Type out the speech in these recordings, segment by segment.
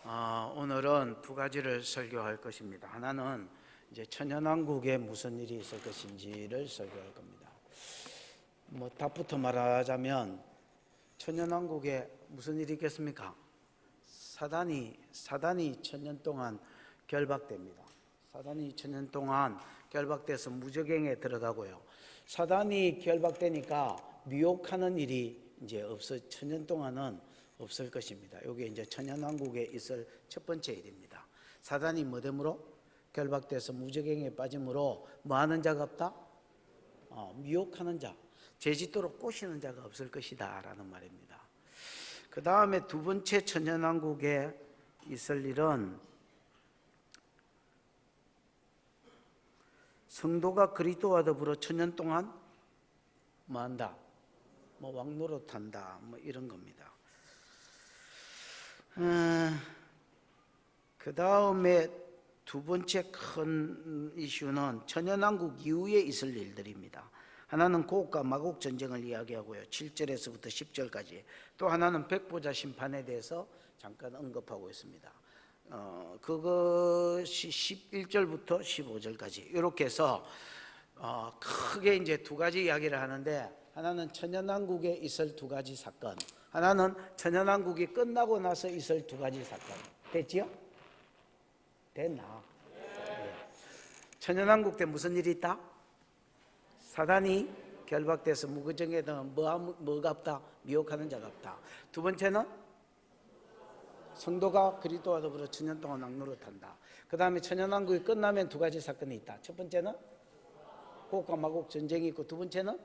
오늘은 두 가지를 설교할 것입니다. 하나는 이제 천연왕국에 무슨 일이 있을 것인지를 설교할 겁니다. 답부터 말하자면 천연왕국에 무슨 일이 있겠습니까? 사단이 천년 동안 결박됩니다. 사단이 천년 동안 결박돼서 무저갱에 들어가고요. 사단이 결박되니까 미혹하는 일이 이제 천년 동안은 없을 것입니다. 이게 이제 천연왕국에 있을 첫 번째 일입니다. 사단이 뭐됨으로? 결박돼서 무저갱에 빠짐으로 뭐하는 자가 없다? 미혹하는 자, 죄짓도록 꼬시는 자가 없을 것이다 라는 말입니다. 그 다음에 두 번째 천연왕국에 있을 일은 성도가 그리스도와 더불어 천년 동안 뭐한다? 왕노릇한다 이런 겁니다. 그 다음에 두 번째 큰 이슈는 천연왕국 이후에 있을 일들입니다. 하나는 고국과 마국 전쟁을 이야기하고요, 7절에서부터 10절까지. 또 하나는 백보자 심판에 대해서 잠깐 언급하고 있습니다. 그것이 11절부터 15절까지 이렇게 해서 크게 이제 두 가지 이야기를 하는데, 하나는 천연왕국에 있을 두 가지 사건, 하나는 천연왕국이 끝나고 나서 있을 두 가지 사건. 됐지요? 됐나? 네. 천연왕국 때 무슨 일이 있다? 사단이 결박돼서 무저갱에 뭐가 없다? 미혹하는 자가 없다. 두 번째는 성도가 그리스도와 더불어 천년 동안 왕노릇한다. 그 다음에 천연왕국이 끝나면 두 가지 사건이 있다. 첫 번째는 고국과 마국 전쟁이 있고, 두 번째는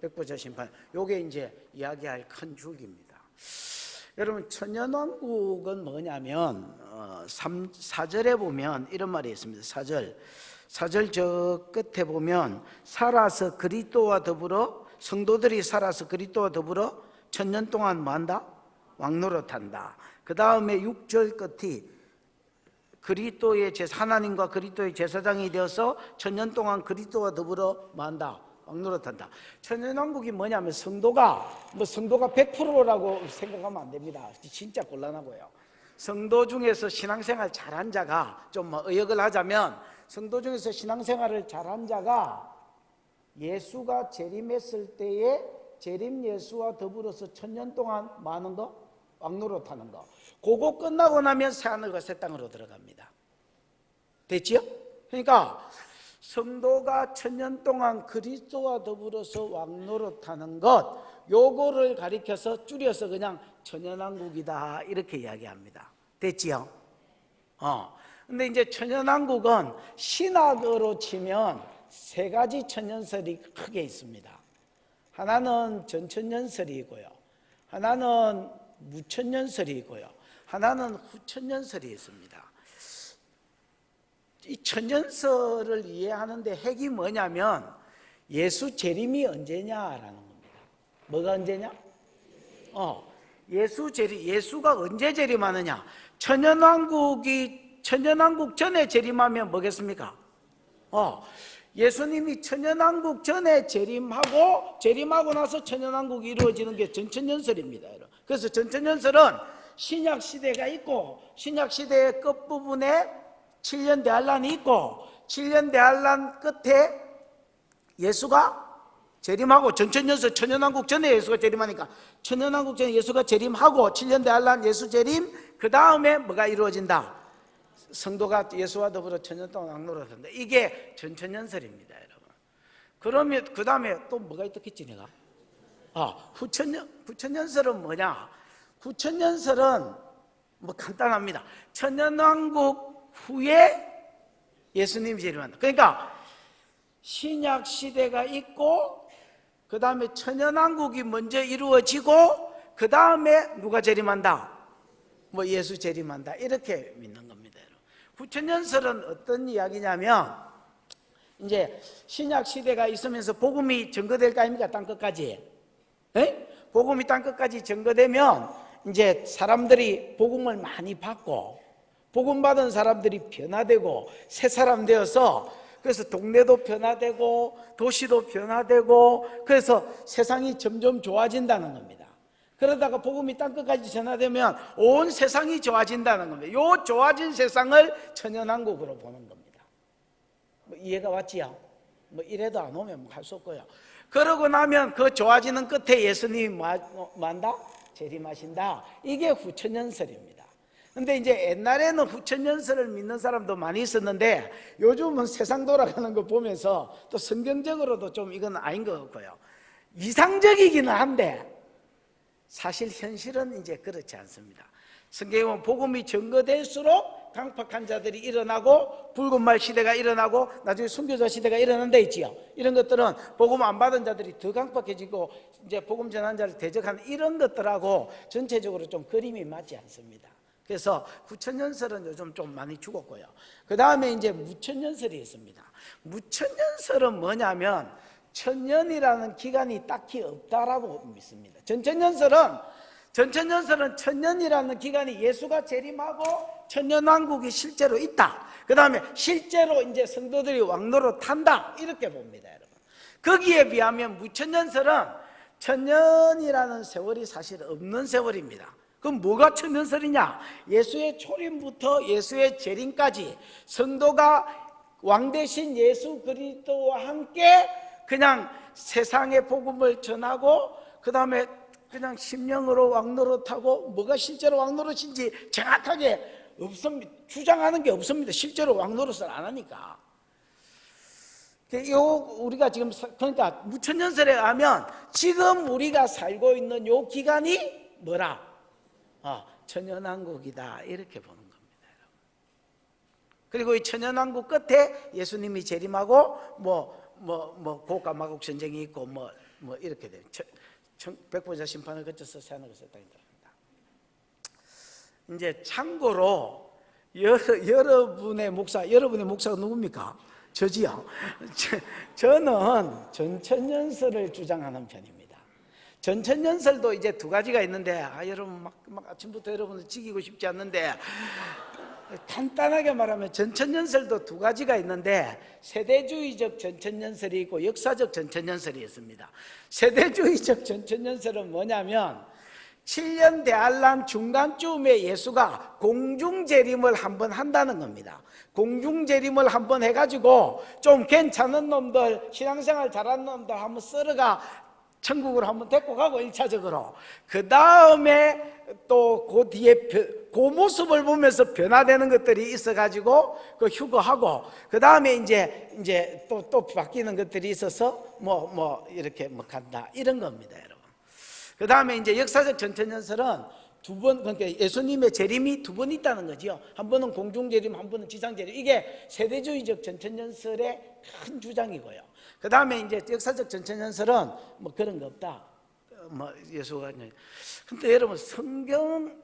백보자 심판. 요게 이제 이야기할 큰 줄기입니다. 여러분, 천연왕국은 뭐냐면 4절에 보면 이런 말이 있습니다. 4절 저 끝에 보면 살아서 그리스도와 더불어, 성도들이 살아서 그리스도와 더불어 천년 동안 뭐한다? 왕노릇한다. 그 다음에 6절 끝이 그리스도의 하나님과 그리스도의 제사장이 되어서 천년 동안 그리스도와 더불어 뭐한다? 왕노릇한다. 천연왕국이 뭐냐면 성도가 100%라고 생각하면 안 됩니다. 진짜 곤란하고요. 성도 중에서 신앙생활 잘한 자가, 좀 의역을 하자면 성도 중에서 신앙생활을 잘한 자가 예수가 재림했을 때에 재림 예수와 더불어서 천년 동안 많은 거? 왕노릇하는 거. 그거 끝나고 나면 새하늘과 새 땅으로 들어갑니다. 됐지요? 그러니까 성도가 천년 동안 그리스도와 더불어서 왕노릇하는 것, 요거를 가리켜서 줄여서 그냥 천연왕국이다 이렇게 이야기합니다. 됐지요? 근데 이제 천연왕국은 신학으로 치면 세 가지 천년설이 크게 있습니다. 하나는 전천년설이고요, 하나는 무천년설이고요, 하나는 후천년설이 있습니다. 이 천년설을 이해하는데 핵이 뭐냐면 예수 재림이 언제냐라는 겁니다. 뭐가 언제냐? 예수가 언제 재림하느냐? 천연왕국 전에 재림하면 뭐겠습니까? 예수님이 천연왕국 전에 재림하고 나서 천연왕국이 이루어지는 게 전천년설입니다. 그래서 전천년설은 신약시대가 있고, 신약시대의 끝부분에 7년 대환란이 있고, 7년 대환란 끝에 예수가 재림하고, 전천년설 천연왕국 전에 예수가 재림하니까 천연왕국 전에 예수가 재림하고 7년 대환란 예수 재림, 그 다음에 뭐가 이루어진다? 성도가 예수와 더불어 천년 동안 왕노릇한다. 이게 전천년설입니다, 여러분. 그러면 그 다음에 또 뭐가 있겠지 내가? 후천년설은 뭐냐? 후천년설은 간단합니다. 천년왕국 후에 예수님이 재림한다. 그러니까 신약 시대가 있고, 그 다음에 천연왕국이 먼저 이루어지고, 그 다음에 누가 재림한다? 예수 재림한다. 이렇게 믿는 겁니다. 후천년설은 어떤 이야기냐면, 이제 신약 시대가 있으면서 복음이 전거될 거 아닙니까? 땅끝까지. 복음이 땅끝까지 전거되면 이제 사람들이 복음을 많이 받고, 복음 받은 사람들이 변화되고 새 사람 되어서, 그래서 동네도 변화되고 도시도 변화되고, 그래서 세상이 점점 좋아진다는 겁니다. 그러다가 복음이 땅끝까지 전하되면 온 세상이 좋아진다는 겁니다. 요 좋아진 세상을 천연왕국으로 보는 겁니다. 뭐 이해가 왔지요? 뭐 이래도 안 오면 할 수 없고요. 그러고 나면 그 좋아지는 끝에 예수님이 뭐한다? 재림하신다. 이게 후천연설입니다. 근데 이제 옛날에는 후천연설을 믿는 사람도 많이 있었는데 요즘은 세상 돌아가는 거 보면서 또 성경적으로도 좀 이건 아닌 것 같고요. 이상적이기는 한데 사실 현실은 이제 그렇지 않습니다. 성경에 보면 복음이 증거될수록 강팍한 자들이 일어나고 붉은 말 시대가 일어나고 나중에 순교자 시대가 일어난다 있지요. 이런 것들은 복음 안 받은 자들이 더 강팍해지고 이제 복음 전한 자를 대적하는 이런 것들하고 전체적으로 좀 그림이 맞지 않습니다. 그래서 후천연설은 요즘 좀 많이 죽었고요. 그 다음에 이제 무천연설이 있습니다. 무천연설은 뭐냐면 천년이라는 기간이 딱히 없다라고 믿습니다. 전천연설은 천년이라는 기간이 예수가 재림하고 천년왕국이 실제로 있다. 그 다음에 실제로 이제 성도들이 왕노로 탄다. 이렇게 봅니다, 여러분. 거기에 비하면 무천연설은 천년이라는 세월이 사실 없는 세월입니다. 그럼 뭐가 천년설이냐? 예수의 초림부터 예수의 재림까지 성도가 왕 대신 예수 그리스도와 함께 그냥 세상의 복음을 전하고 그 다음에 그냥 심령으로 왕노릇하고 뭐가 실제로 왕노릇인지 정확하게 없습니다. 주장하는 게 없습니다. 실제로 왕노릇을 안 하니까. 우리가 지금 그러니까 무천년설에 가면 지금 우리가 살고 있는 요 기간이 뭐라? 천년왕국이다 이렇게 보는 겁니다. 그리고 이 천년왕국 끝에 예수님이 재림하고 고가 마국 전쟁이 있고 뭐 이렇게 돼요. 백보자 심판을 거쳐서 새하늘을 새 땅이 들어간다. 이제 참고로 여러분의 목사가 누굽니까? 저지요. 저는 전천연설을 주장하는 편입니다. 전천연설도 이제 두 가지가 있는데 여러분 막 아침부터 여러분을 지기고 싶지 않는데 간단하게 말하면 전천연설도 두 가지가 있는데 세대주의적 전천연설이 있고 역사적 전천연설이 있습니다. 세대주의적 전천연설은 뭐냐면 7년 대환란 중간쯤에 예수가 공중재림을 한번 한다는 겁니다. 공중재림을 한번 해가지고 좀 괜찮은 놈들, 신앙생활 잘하는 놈들 한번 썰어가 천국으로 한번 데리고 가고 1차적으로 그 다음에 또 그 뒤에 그 모습을 보면서 변화되는 것들이 있어가지고 그 휴거하고 그 다음에 이제 또 바뀌는 것들이 있어서 이렇게 간다 이런 겁니다, 여러분. 그 다음에 이제 역사적 전천연설은 두 번, 그러니까 예수님의 재림이 두 번 있다는 거지요. 한 번은 공중재림, 한 번은 지상재림. 이게 세대주의적 전천연설의 큰 주장이고요. 그 다음에 이제 역사적 전천연설은 그런 거 없다. 예수가. 근데 여러분, 성경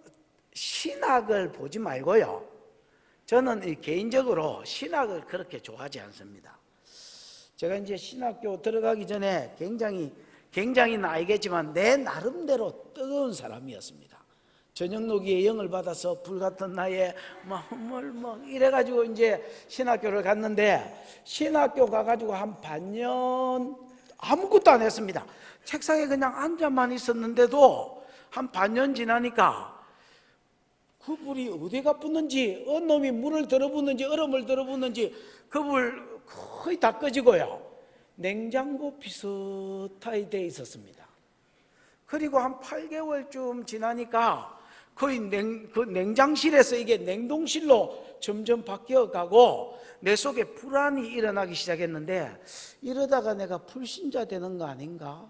신학을 보지 말고요. 저는 개인적으로 신학을 그렇게 좋아하지 않습니다. 제가 이제 신학교 들어가기 전에 굉장히는 알겠지만 내 나름대로 뜨거운 사람이었습니다. 전영록이의 영을 받아서 불같은 나에 이래가지고 이제 신학교를 갔는데 신학교 가가지고 한 반년 아무것도 안 했습니다. 책상에 그냥 앉아만 있었는데도 한 반년 지나니까 그 불이 어디가 붙는지 어느 놈이 물을 들어붓는지 얼음을 들어붓는지 그 불 거의 다 꺼지고요. 냉장고 비슷하게 돼 있었습니다. 그리고 한 8개월쯤 지나니까 거의 그 냉장실에서 이게 냉동실로 점점 바뀌어가고 내 속에 불안이 일어나기 시작했는데 이러다가 내가 불신자 되는 거 아닌가?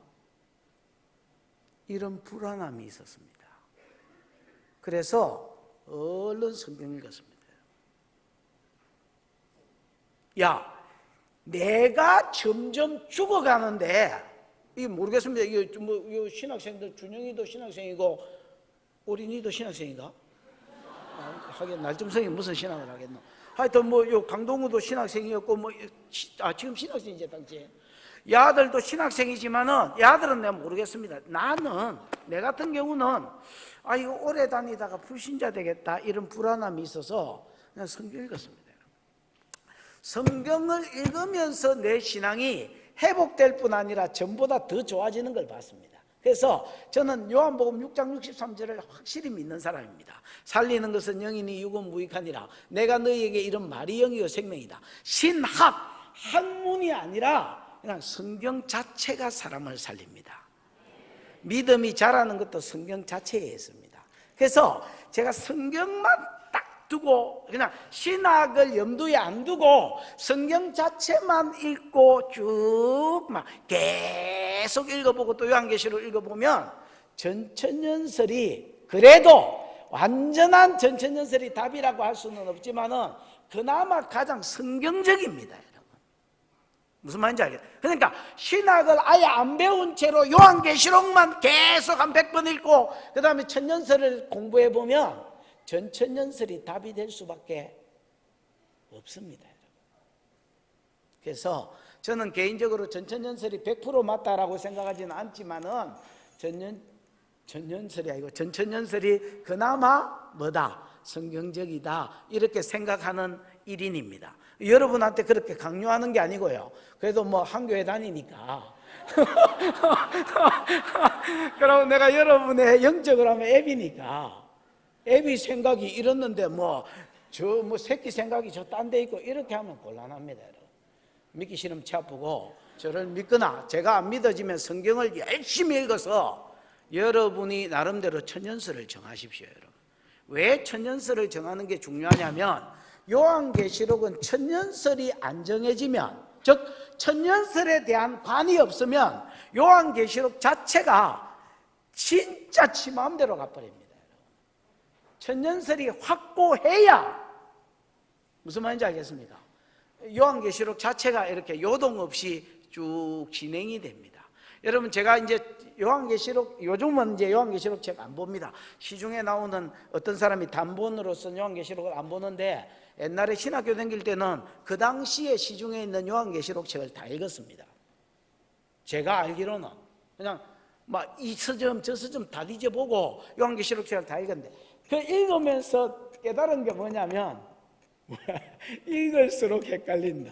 이런 불안함이 있었습니다. 그래서 얼른 성경 읽었습니다. 내가 점점 죽어가는데 이게 모르겠습니다. 이거 신학생들 준영이도 신학생이고 어린이도 신학생인가? 하긴 날점생이 무슨 신학을 하겠노? 하여튼 요 강동우도 신학생이었고 지금 신학생이지 당시에. 야들도 신학생이지만은 야들은 내가 모르겠습니다. 내 같은 경우는 이거 오래 다니다가 불신자 되겠다 이런 불안함이 있어서 그냥 성경 읽었습니다. 성경을 읽으면서 내 신앙이 회복될 뿐 아니라 전보다 더 좋아지는 걸 봤습니다. 그래서 저는 요한복음 6장 63절을 확실히 믿는 사람입니다. 살리는 것은 영이니 육은 무익하니라. 내가 너희에게 이런 말이 영이요 생명이다. 신학, 학문이 아니라 그냥 성경 자체가 사람을 살립니다. 믿음이 자라는 것도 성경 자체에 있습니다. 그래서 제가 성경만 딱 두고 그냥 신학을 염두에 안 두고 성경 자체만 읽고 쭉 막 계속 읽어보고 또 요한계시록 읽어보면 전천연설이 그래도 완전한 전천연설이 답이라고 할 수는 없지만은 그나마 가장 성경적입니다. 무슨 말인지 알겠어요? 그러니까 신학을 아예 안 배운 채로 요한계시록만 계속 한 100번 읽고 그 다음에 천년설을 공부해 보면 전천년설이 답이 될 수밖에 없습니다. 그래서 저는 개인적으로 전천년설이 100% 맞다라고 생각하지는 않지만은 전년설이 아니고 전천년설이 그나마 뭐다? 성경적이다 이렇게 생각하는 일인입니다. 여러분한테 그렇게 강요하는 게 아니고요. 그래도 뭐 한 교회 다니니까 그럼 내가 여러분의 영적으로 하면 앱이니까 앱이 생각이 이렇는데 새끼 생각이 저 딴 데 있고 이렇게 하면 곤란합니다. 믿기 싫으면 치 아프고 저를 믿거나 제가 안 믿어지면 성경을 열심히 읽어서 여러분이 나름대로 천년설을 정하십시오. 여러분. 왜 천년설을 정하는 게 중요하냐면 요한계시록은 천년설이 안 정해지면 즉 천년설에 대한 관이 없으면 요한계시록 자체가 진짜 지 마음대로 가버립니다. 천년설이 확고해야 무슨 말인지 알겠습니까? 요한계시록 자체가 이렇게 요동 없이 쭉 진행이 됩니다. 여러분 제가 이제 요한계시록 요즘은 이제 요한계시록 책 안 봅니다. 시중에 나오는 어떤 사람이 단본으로 쓴 요한계시록을 안 보는데 옛날에 신학교 다닐 때는 그 당시에 시중에 있는 요한계시록 책을 다 읽었습니다. 제가 알기로는 그냥 막 이 서점 저 서점 다 뒤져보고 요한계시록 책을 다 읽었는데 그 읽으면서 깨달은 게 뭐냐면 읽을수록 헷갈린다.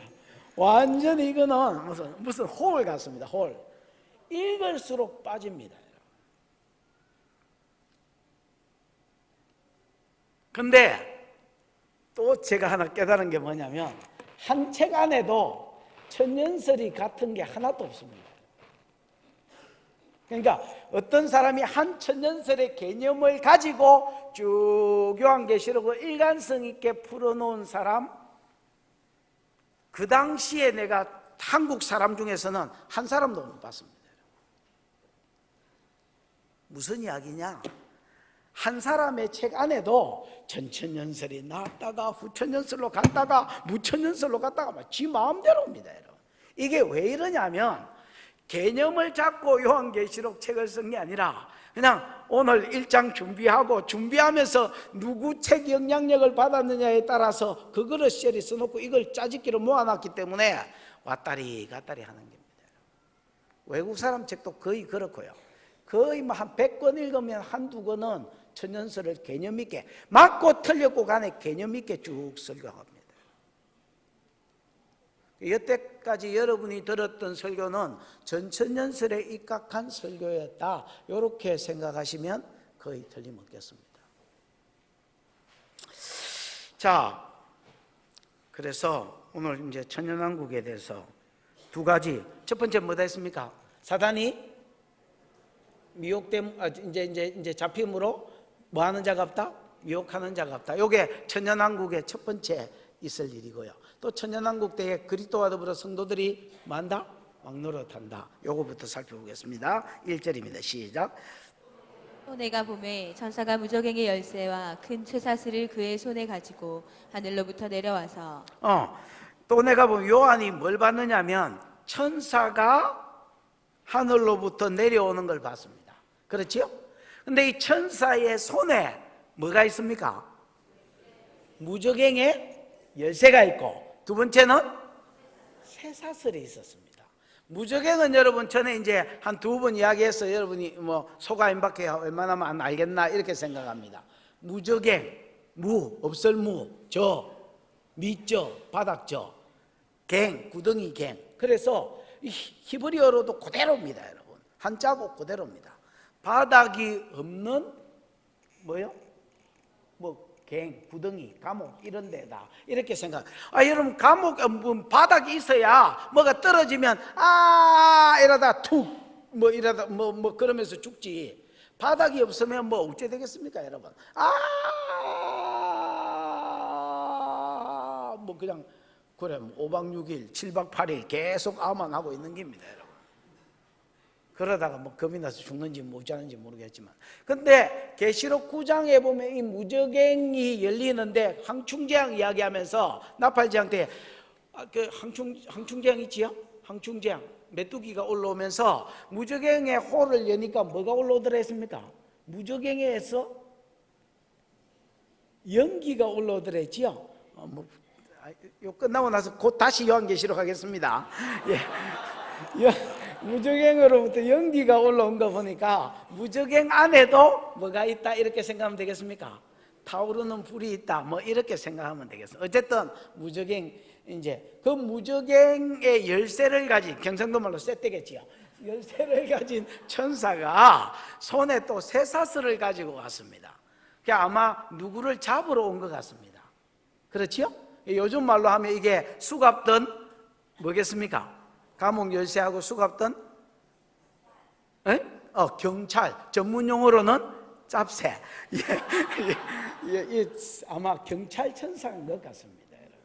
완전히 이거는 무슨 홀 같습니다. 홀. 읽을수록 빠집니다. 근데 또 제가 하나 깨달은 게 뭐냐면 한 책 안에도 천년설이 같은 게 하나도 없습니다. 그러니까 어떤 사람이 한 천년설의 개념을 가지고 쭉 요한계시록을 일관성 있게 풀어놓은 사람, 그 당시에 내가 한국 사람 중에서는 한 사람도 못 봤습니다. 무슨 이야기냐? 한 사람의 책 안에도 전천년설이 나왔다가 후천년설로 갔다가 무천년설로 갔다가 막 지 마음대로입니다. 이게 왜 이러냐면 개념을 잡고 요한계시록 책을 쓴 게 아니라 그냥 오늘 1장 준비하면서 누구 책 영향력을 받았느냐에 따라서 그거를 셀이 써놓고 이걸 짜집기로 모아놨기 때문에 왔다리 갔다리 하는 겁니다. 외국 사람 책도 거의 그렇고요. 거의 한 100권 읽으면 한두 권은 천년설을 개념 있게 맞고 틀렸고 간에 개념 있게 쭉 설교합니다. 여태까지 여러분이 들었던 설교는 전천년설에 입각한 설교였다. 이렇게 생각하시면 거의 틀림없겠습니다. 자, 그래서 오늘 이제 천년왕국에 대해서 두 가지. 첫 번째 뭐다 했습니까? 사단이 미혹됨, 이제 잡힘으로 뭐 하는 자가 없다? 미혹하는 자가 없다. 이게 천년왕국의 첫 번째 있을 일이고요. 또 천년왕국 때에 그리스도와 더불어 성도들이 만다? 막 노릇한다. 요거부터 살펴보겠습니다. 1절입니다. 시작. 또 내가 보매 천사가 무저갱의 열쇠와 큰 쇠사슬을 그의 손에 가지고 하늘로부터 내려와서 또 내가 보면 요한이 뭘 봤느냐면 천사가 하늘로부터 내려오는 걸 봤습니다. 그렇지요? 근데 이 천사의 손에 뭐가 있습니까? 무저갱의 열쇠가 있고 두 번째는 쇠사슬이 있었습니다. 무저갱은 여러분 전에 이제 한 두 번 이야기해서 여러분이 뭐 소가 임박해 웬만하면 안 알겠나 이렇게 생각합니다. 무저갱, 없을 밑저, 바닥저, 갱, 구덩이 갱. 그래서 히브리어로도 그대로입니다, 여러분. 한자고 그대로입니다. 바닥이 없는 뭐요? 뭐 갱, 구덩이, 감옥 이런 데다 이렇게 생각. 여러분 감옥 바닥이 있어야 뭐가 떨어지면 이러다 툭 뭐 이러다 뭐 그러면서 죽지. 바닥이 없으면 뭐 어째 되겠습니까, 여러분? 뭐 그냥 그래 5박 6일, 7박 8일 계속 아만 하고 있는 겁니다, 여러분. 그러다가 뭐 겁이 나서 죽는지 못 자는지 모르겠지만, 근데 계시록 9장에 보면 이 무저갱이 열리는데 황충재앙 이야기하면서 나팔재앙 때 그 황충재앙 있지요? 황충재앙 메뚜기가 올라오면서 무저갱의 홀을 여니까 뭐가 올라오더라 했습니까? 무저갱에서 연기가 올라오더라 했지요? 요 끝나고 나서 곧 다시 요한계시록 하겠습니다. 무저갱으로부터 연기가 올라온 거 보니까 무저갱 안에도 뭐가 있다 이렇게 생각하면 되겠습니까? 타오르는 불이 있다 뭐 이렇게 생각하면 되겠어요. 어쨌든 무저갱, 이제 그 무저갱의 열쇠를 가진, 경상도 말로 쇠떼겠지요. 열쇠를 가진 천사가 손에 또 쇠사슬을 가지고 왔습니다. 아마 누구를 잡으러 온 것 같습니다. 그렇지요? 요즘 말로 하면 이게 수갑든 뭐겠습니까? 감옥 열쇠하고 수갑든 경찰, 전문 용어로는 짭새. 아마 경찰 천사인 것 같습니다, 여러분.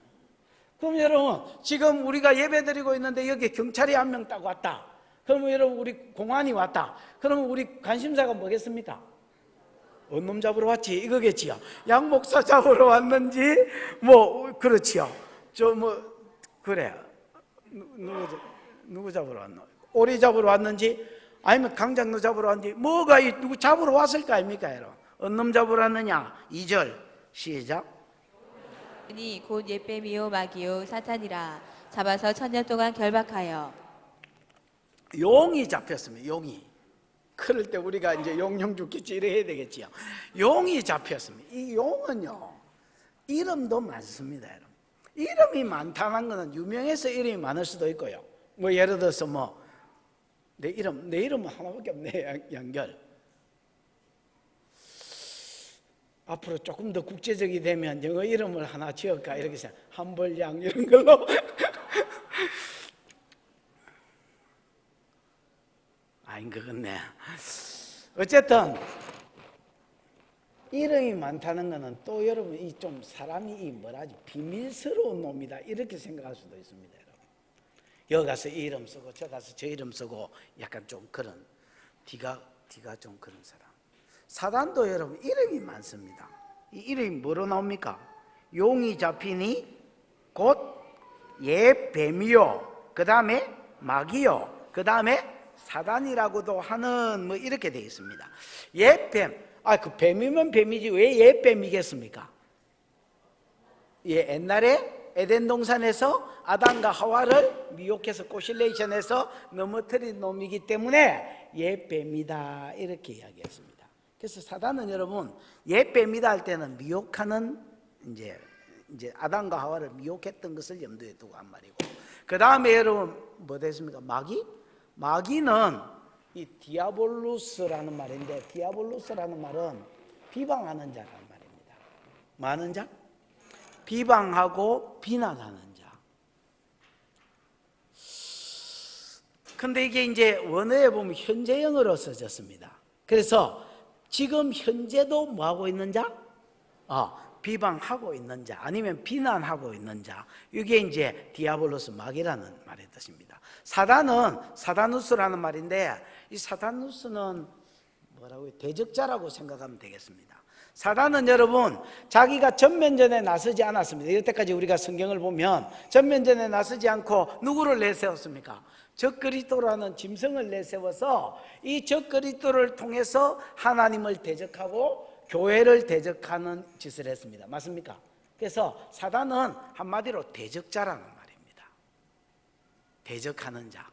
그럼 여러분, 지금 우리가 예배드리고 있는데 여기 경찰이 한 명 딱 왔다. 그러면 여러분 우리 공안이 왔다. 그러면 우리 관심사가 뭐겠습니까? 언놈 잡으러 왔지 이거겠지요. 양 목사 잡으러 왔는지 뭐 그렇지요. 그래 누구 잡으러 왔노? 오리 잡으러 왔는지 아니면 강장로 잡으러 왔는지 뭐가 누구 잡으러 왔을 거 아닙니까, 여러분? 언놈 잡으러 왔느냐? 2절 시작. 그니 곧 옛뱀이요 마귀요 사탄이라 잡아서 1000년 동안 결박하여. 용이 잡혔습니다. 용이. 그럴 때 우리가 이제 용용 죽겠지 이래 해야 되겠지요. 용이 잡혔습니다. 이 용은요 이름도 많습니다, 여러분. 이름이 많다는 것은 유명해서 이름이 많을 수도 있고요. 뭐 예를 들어서 뭐 내 이름은 하나밖에 없네. 연결. 앞으로 조금 더 국제적이 되면 영어 이름을 하나 지을까 이렇게 생각. 한벌양 이런 걸로. 아닌 것 같네. 어쨌든 이름이 많다는 것은 또 여러분 이 좀 사람이 뭐라지 비밀스러운 놈이다 이렇게 생각할 수도 있습니다, 여러분. 여기 가서 이 이름 쓰고 저 가서 저 이름 쓰고 약간 좀 그런 뒤가 좀 그런 사람. 사단도 여러분 이름이 많습니다. 이 이름이 뭐로 나옵니까? 용이 잡히니 곧 옛뱀이요, 그 다음에 마귀요, 그 다음에 사단이라고도 하는 뭐 이렇게 되어 있습니다. 옛뱀, 그 뱀이면 뱀이지 왜 옛뱀이겠습니까? 옛날에 에덴 동산에서 아담과 하와를 미혹해서 코실레이션해서 넘어뜨린 놈이기 때문에 옛뱀이다 이렇게 이야기했습니다. 그래서 사단은 여러분 옛뱀이다 할 때는 미혹하는 이제 아담과 하와를 미혹했던 것을 염두에 두고 한 말이고, 그 다음에 여러분 뭐 됐습니까? 마귀는 이 디아볼루스라는 말인데, 디아볼루스라는 말은 비방하는 자라는 말입니다. 많은 자? 비방하고 비난하는 자. 근데 이게 이제 원어에 보면 현재형으로 써졌습니다. 그래서 지금 현재도 뭐 하고 있는 자? 비방하고 있는 자, 아니면 비난하고 있는 자. 이게 이제 디아볼로스 마귀라는 말의 뜻입니다. 사단은 사다누스라는 말인데, 이 사다누스는 뭐라고요? 대적자라고 생각하면 되겠습니다. 사단은 여러분 자기가 전면전에 나서지 않았습니다. 이때까지 우리가 성경을 보면 전면전에 나서지 않고 누구를 내세웠습니까? 적그리스도라는 짐승을 내세워서 이 적그리스도를 통해서 하나님을 대적하고 교회를 대적하는 짓을 했습니다. 맞습니까? 그래서 사단은 한마디로 대적자라는 말입니다. 대적하는 자.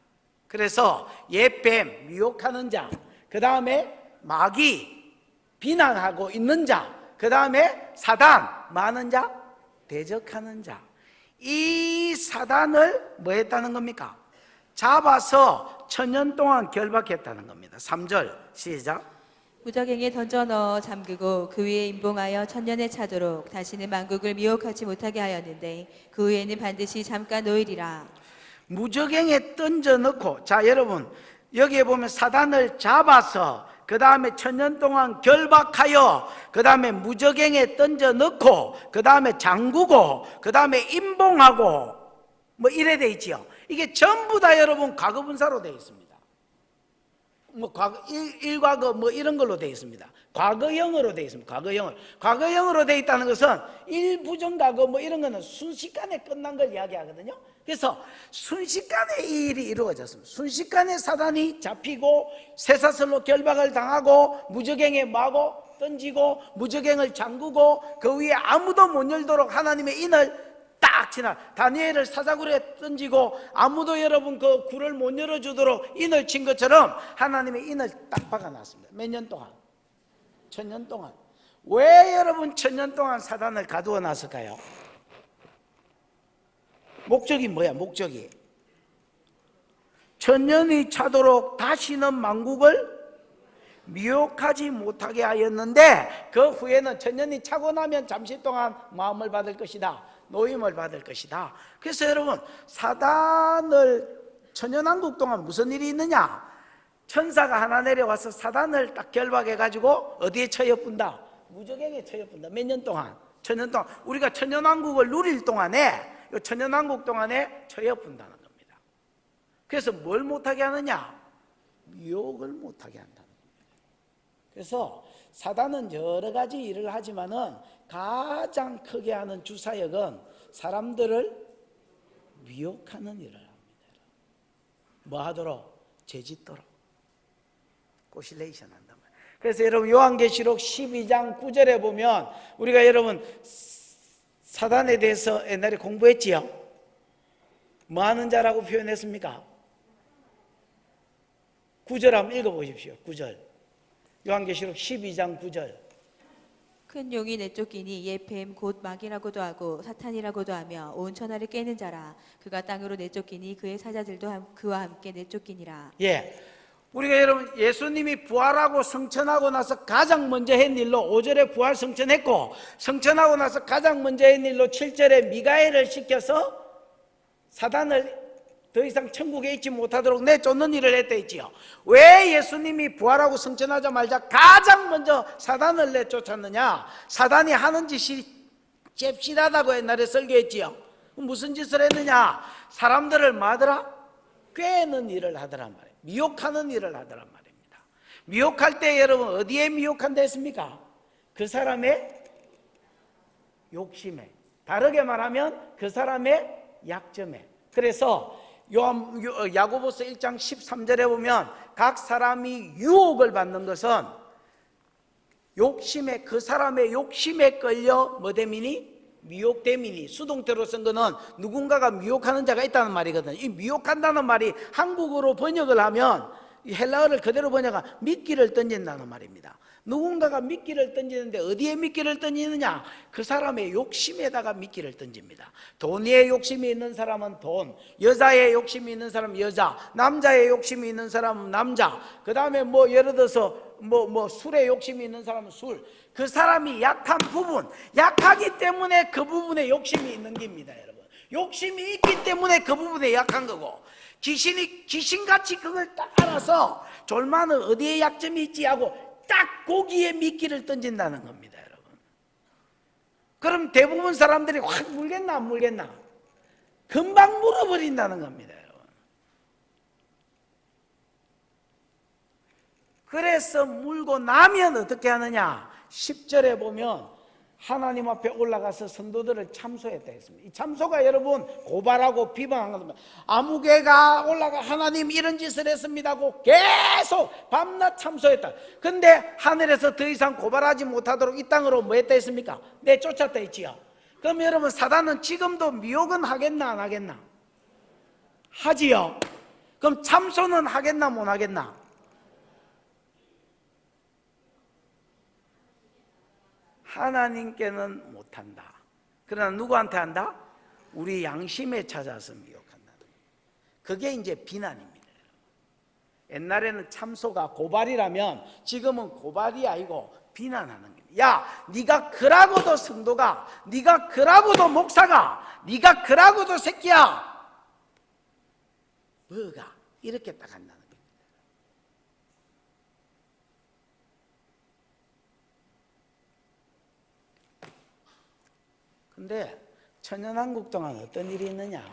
그래서 옛뱀, 미혹하는 자, 그 다음에 마귀, 비난하고 있는 자, 그 다음에 사단, 많은 자, 대적하는 자. 이 사단을 뭐 했다는 겁니까? 잡아서 1000년 동안 결박했다는 겁니다. 3절 시작. 무적행에 던져 넣어 잠그고 그 위에 임봉하여 천년에 차도록 다시는 만국을 미혹하지 못하게 하였는데 그 후에는 반드시 잠깐 놓이리라. 무적행에 던져 넣고, 자 여러분 여기에 보면 사단을 잡아서 그 다음에 천년 동안 결박하여 그 다음에 무적행에 던져 넣고 그 다음에 잠그고 그 다음에 임봉하고 뭐 이래 돼 있지요. 이게 전부 다 여러분 과거분사로 되어 있습니다. 뭐 과거 일과거 뭐 이런 걸로 되어 있습니다. 과거형으로 되어 있습니다. 과거형으로 되어 있다는 것은 일부정과거 뭐 이런 거는 순식간에 끝난 걸 이야기하거든요. 그래서 순식간에 이 일이 이루어졌습니다. 순식간에 사단이 잡히고 쇠사슬로 결박을 당하고 무적행에 마구 던지고 무적행을 잠그고 그 위에 아무도 못 열도록 하나님의 인을 딱 지나 다니엘을 사자굴에 던지고 아무도 여러분 그 굴을 못 열어주도록 인을 친 것처럼 하나님의 인을 딱 박아놨습니다. 몇 년 동안? 1000년 동안. 왜 여러분 1000년 동안 사단을 가두어 놨을까요? 목적이 뭐야? 목적이 1000년이 차도록 다시는 만국을 미혹하지 못하게 하였는데 그 후에는 1000년이 차고 나면 잠시 동안 마음을 받을 것이다, 노임을 받을 것이다. 그래서 여러분 사단을 천년왕국 동안 무슨 일이 있느냐? 천사가 하나 내려와서 사단을 딱 결박해 가지고 어디에 처해뿐다? 무적행에 처해뿐다. 몇 년 동안? 1000년 동안. 우리가 천년왕국을 누릴 동안에 이 천년왕국 동안에 처해뿐다는 겁니다. 그래서 뭘 못하게 하느냐? 미혹을 못하게 한다는 겁니다. 그래서 사단은 여러 가지 일을 하지만은 가장 크게 하는 주사역은 사람들을 미혹하는 일을 합니다. 뭐 하도록? 죄짓도록, 고실레이션 한단 말이에요. 그래서 여러분 요한계시록 12장 9절에 보면 우리가 여러분 사단에 대해서 옛날에 공부했지요. 뭐 하는 자라고 표현했습니까? 9절 한번 읽어보십시오. 9절 요한계시록 12장 9절. 큰 용이 내쫓기니 이에 뱀 곧 마귀라고도 하고 사탄이라고도 하며 온 천하를 깨는 자라. 그가 땅으로 내쫓기니 그의 사자들도 그와 함께 내쫓기니라. 예, 우리가 여러분 예수님이 부활하고 성천하고 나서 가장 먼저 한 일로 5절에 부활 성천했고 성천하고 나서 가장 먼저 한 일로 7절에 미가엘을 시켜서 사단을 더 이상 천국에 있지 못하도록 내쫓는 일을 했다 했지요. 왜 예수님이 부활하고 성천하자마자 가장 먼저 사단을 내쫓았느냐? 사단이 하는 짓이 잽실하다고 옛날에 설교했지요. 무슨 짓을 했느냐? 사람들을 뭐하더라? 꿰는 일을 하더란 말이에요. 미혹하는 일을 하더란 말입니다. 미혹할 때 여러분 어디에 미혹한다 했습니까? 그 사람의 욕심에, 다르게 말하면 그 사람의 약점에. 그래서 야고보서 1장 13절에 보면 각 사람이 유혹을 받는 것은 욕심에, 그 사람의 욕심에 끌려 뭐되미니? 미혹되미니. 수동태로 쓴 거는 누군가가 미혹하는 자가 있다는 말이거든요. 이 미혹한다는 말이 한국어로 번역을 하면 헬라어를 그대로 번역하면 미끼를 던진다는 말입니다. 누군가가 미끼를 던지는데 어디에 미끼를 던지느냐? 그 사람의 욕심에다가 미끼를 던집니다. 돈에 욕심이 있는 사람은 돈, 여자의 욕심이 있는 사람은 여자, 남자의 욕심이 있는 사람은 남자, 그 다음에 뭐 예를 들어서 술에 욕심이 있는 사람은 술. 그 사람이 약한 부분, 약하기 때문에 그 부분에 욕심이 있는 겁니다, 여러분. 욕심이 있기 때문에 그 부분에 약한 거고, 귀신같이 그걸 딱 알아서 졸마는 어디에 약점이 있지 하고 딱 거기에 미끼를 던진다는 겁니다, 여러분. 그럼 대부분 사람들이 확 물겠나 안 물겠나? 금방 물어버린다는 겁니다, 여러분. 그래서 물고 나면 어떻게 하느냐? 10절에 보면 하나님 앞에 올라가서 성도들을 참소했다 했습니다. 이 참소가 여러분 고발하고 비방한 겁니다. 아무개가 올라가 하나님 이런 짓을 했습니다 하고 계속 밤낮 참소했다. 근데 하늘에서 더 이상 고발하지 못하도록 이 땅으로 뭐 했다 했습니까? 내쫓았다 했지요. 그럼 여러분 사단은 지금도 미혹은 하겠나 안 하겠나? 하지요. 그럼 참소는 하겠나 못 하겠나? 하나님께는 못한다. 그러나 누구한테 한다? 우리 양심에 찾아서 미혹한다. 그게 이제 비난입니다. 옛날에는 참소가 고발이라면 지금은 고발이 아니고 비난하는 겁니다. 야, 네가 그라고도 성도가, 네가 그라고도 목사가, 네가 그라고도 새끼야, 뭐가 이렇게 딱 한다는 겁니다. 근데 천연한국 동안 어떤 일이 있느냐?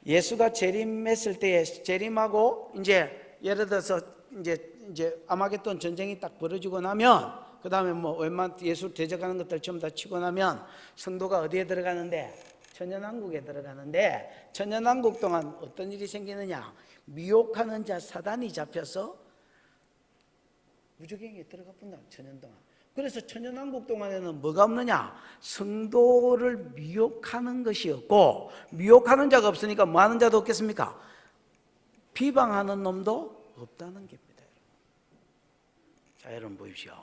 예수가 재림했을 때에 재림하고 이제 예를 들어서 이제 아마겟돈 전쟁이 딱 벌어지고 나면 그 다음에 뭐 웬만 예수 대적하는 것들 전부 다 치고 나면 성도가 어디에 들어가는데? 천연왕국에 들어가는데, 천연왕국 동안 어떤 일이 생기느냐? 미혹하는 자 사단이 잡혀서 무적행에 들어가 본다. 천년 동안. 그래서 천연왕국 동안에는 뭐가 없느냐? 성도를 미혹하는 것이 없고, 미혹하는 자가 없으니까 뭐 하는 자도 없겠습니까? 비방하는 놈도 없다는 겁니다. 자, 여러분 보십시오.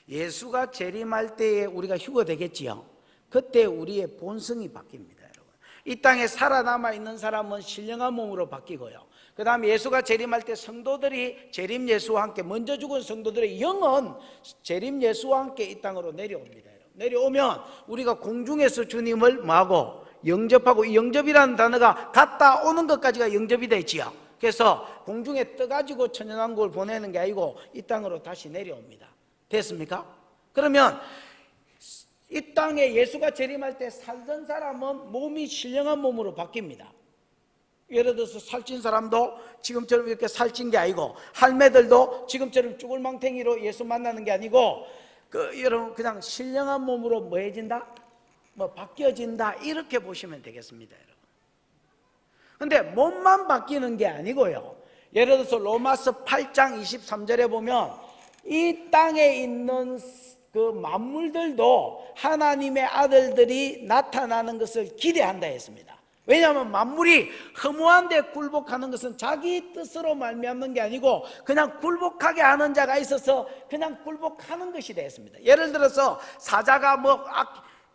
예수가 재림할 때에 우리가 휴거 되겠지요. 그때 우리의 본성이 바뀝니다, 여러분. 이 땅에 살아남아 있는 사람은 신령한 몸으로 바뀌고요. 그 다음에 예수가 재림할 때 성도들이 재림 예수와 함께, 먼저 죽은 성도들의 영은 재림 예수와 함께 이 땅으로 내려옵니다. 내려오면 우리가 공중에서 주님을 뭐하고? 영접하고, 이 영접이라는 단어가 갔다 오는 것까지가 영접이 되지요. 그래서 공중에 떠가지고 천연왕국을 보내는 게 아니고 이 땅으로 다시 내려옵니다. 됐습니까? 그러면 이 땅에 예수가 재림할 때 살던 사람은 몸이 신령한 몸으로 바뀝니다. 예를 들어서 살찐 사람도 지금처럼 이렇게 살찐 게 아니고, 할매들도 지금처럼 쭈글망탱이로 예수 만나는 게 아니고, 여러분 그냥 신령한 몸으로 뭐 해진다? 뭐 바뀌어진다, 이렇게 보시면 되겠습니다, 여러분. 근데 몸만 바뀌는 게 아니고요. 예를 들어서 로마서 8장 23절에 보면 이 땅에 있는 그 만물들도 하나님의 아들들이 나타나는 것을 기대한다 했습니다. 왜냐하면 만물이 허무한데 굴복하는 것은 자기 뜻으로 말미암는 게 아니고 그냥 굴복하게 하는 자가 있어서 그냥 굴복하는 것이 되었습니다. 예를 들어서 사자가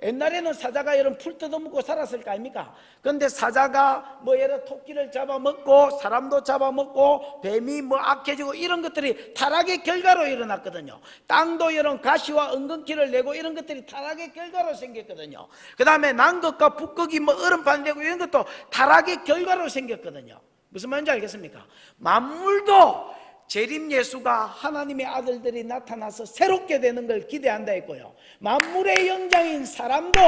옛날에는 사자가 이런 풀 뜯어먹고 살았을 거 아닙니까? 그런데 사자가 예를 토끼를 잡아먹고 사람도 잡아먹고 뱀이 악해지고 이런 것들이 타락의 결과로 일어났거든요. 땅도 이런 가시와 은근키를 내고 이런 것들이 타락의 결과로 생겼거든요. 그 다음에 남극과 북극이 얼음판 되고 이런 것도 타락의 결과로 생겼거든요. 무슨 말인지 알겠습니까? 만물도 재림 예수가 하나님의 아들들이 나타나서 새롭게 되는 걸 기대한다 했고요. 만물의 영장인 사람도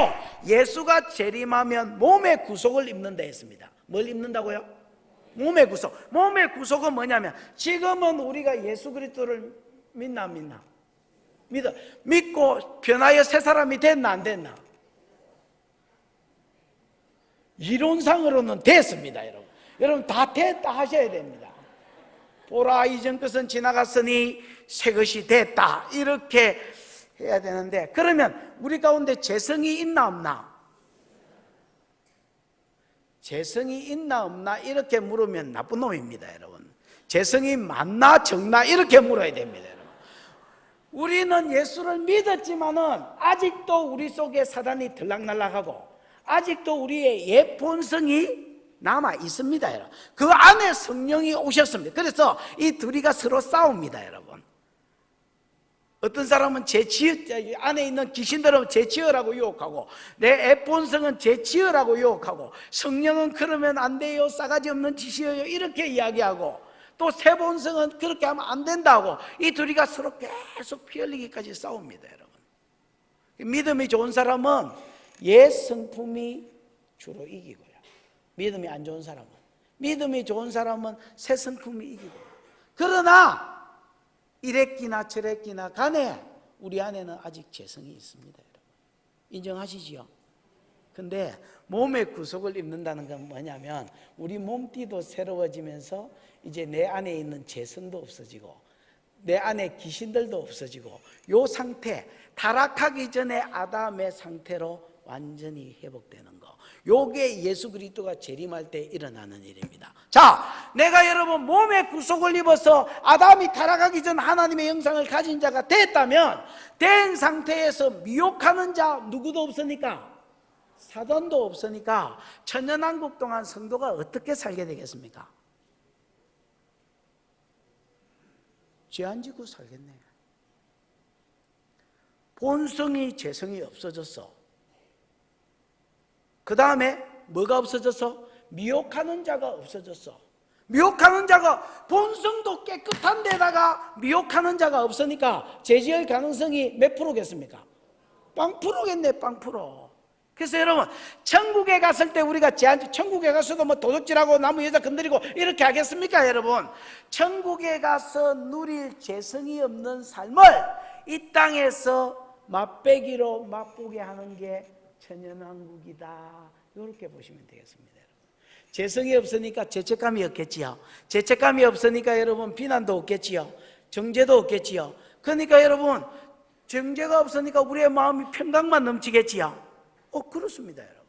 예수가 재림하면 몸의 구속을 입는다 했습니다. 뭘 입는다고요? 몸의 구속. 몸의 구속은 뭐냐면 지금은 우리가 예수 그리스도를 믿나 안 믿나? 믿고 변하여 새 사람이 됐나 안 됐나? 이론상으로는 됐습니다, 여러분. 여러분 다 됐다 하셔야 됩니다. 보라, 이전 것은 지나갔으니 새 것이 됐다, 이렇게 해야 되는데, 그러면 우리 가운데 재성이 있나 없나? 재성이 있나 없나 이렇게 물으면 나쁜 놈입니다, 여러분. 재성이 많나 적나 이렇게 물어야 됩니다, 여러분. 우리는 예수를 믿었지만은 아직도 우리 속에 사단이 들락날락하고 아직도 우리의 옛 본성이 남아 있습니다, 여러분. 그 안에 성령이 오셨습니다. 그래서 이 둘이가 서로 싸웁니다, 여러분. 어떤 사람은 안에 있는 귀신들은 제치어라고 유혹하고, 내 애본성은 제치어라고 유혹하고, 성령은 그러면 안 돼요, 싸가지 없는 짓이에요, 이렇게 이야기하고, 또 새 본성은 그렇게 하면 안 된다고, 이 둘이가 서로 계속 피 흘리기까지 싸웁니다, 여러분. 믿음이 좋은 사람은 옛 성품이 주로 이기고요. 믿음이 안 좋은 사람은, 믿음이 좋은 사람은 새 성품이 이기고. 그러나 이랬기나 저랬기나 간에 우리 안에는 아직 재성이 있습니다, 여러분. 인정하시지요? 근데 몸의 구속을 입는다는 건 뭐냐면 우리 몸띠도 새로워지면서 이제 내 안에 있는 재성도 없어지고 내 안에 귀신들도 없어지고, 요 상태, 타락하기 전에 아담의 상태로 완전히 회복되는 거, 요게 예수 그리스도가 재림할 때 일어나는 일입니다. 자, 내가 여러분 몸의 구속을 입어서 아담이 타락하기 전 하나님의 형상을 가진 자가 됐다면, 된 상태에서 미혹하는 자 누구도 없으니까, 사단도 없으니까 천년왕국 동안 성도가 어떻게 살게 되겠습니까? 죄 안 지고 살겠네. 본성이 죄성이 없어졌어. 그 다음에 뭐가 없어졌어? 미혹하는 자가 없어졌어. 미혹하는 자가, 본성도 깨끗한 데다가 미혹하는 자가 없으니까 죄 지을 가능성이 몇 프로겠습니까? 0%겠네, 0%. 그래서 여러분, 천국에 갔을 때 우리가 천국에 가서도 뭐 도둑질하고 나무 여자 건드리고 이렇게 하겠습니까, 여러분? 천국에 가서 누릴 죄성이 없는 삶을 이 땅에서 맛배기로 맛보게 하는 게 천연왕국이다. 이렇게 보시면 되겠습니다. 죄성이 없으니까 죄책감이 없겠지요. 죄책감이 없으니까 여러분 비난도 없겠지요. 정죄도 없겠지요. 그러니까 여러분 정죄가 없으니까 우리의 마음이 평강만 넘치겠지요. 그렇습니다, 여러분.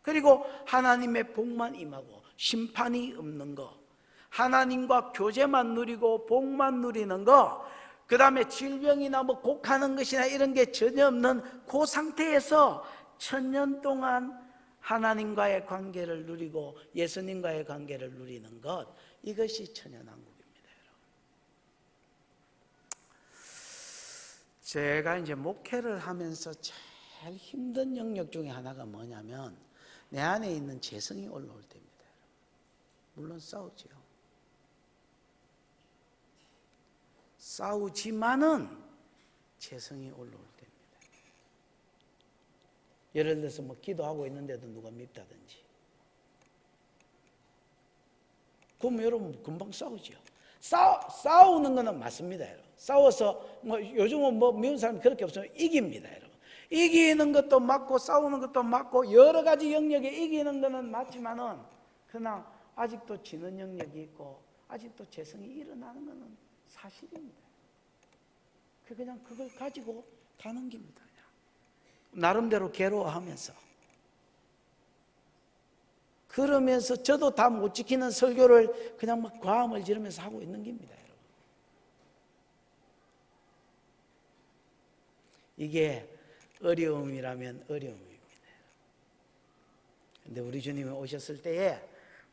그리고 하나님의 복만 임하고 심판이 없는 거, 하나님과 교제만 누리고 복만 누리는 거, 그 다음에 질병이나 뭐 곡하는 것이나 이런 게 전혀 없는 그 상태에서 1000년 동안 하나님과의 관계를 누리고 예수님과의 관계를 누리는 것, 이것이 천연왕국입니다, 여러분. 제가 이제 목회를 하면서 제일 힘든 영역 중에 하나가 뭐냐면 내 안에 있는 죄성이 올라올 때입니다, 여러분. 물론 싸우지요. 싸우지만은 죄성이 올라올 때입니다. 예를 들어서 뭐 기도하고 있는데도 누가 밉다든지, 그럼 여러분 금방 싸우지요. 싸우는 거는 맞습니다, 여러분. 싸워서 뭐 요즘은 뭐 미운 사람이 그렇게 없어요. 이깁니다, 여러분. 이기는 것도 맞고 싸우는 것도 맞고 여러 가지 영역에 이기는 거는 맞지만은 그러나 아직도 지는 영역이 있고 아직도 죄성이 일어나는 거는 사실입니다. 그냥 그걸 가지고 가는 겁니다. 나름대로 괴로워하면서, 그러면서 저도 다 못 지키는 설교를 그냥 막 과음을 지르면서 하고 있는 겁니다, 여러분. 이게 어려움이라면 어려움입니다. 근데 우리 주님이 오셨을 때에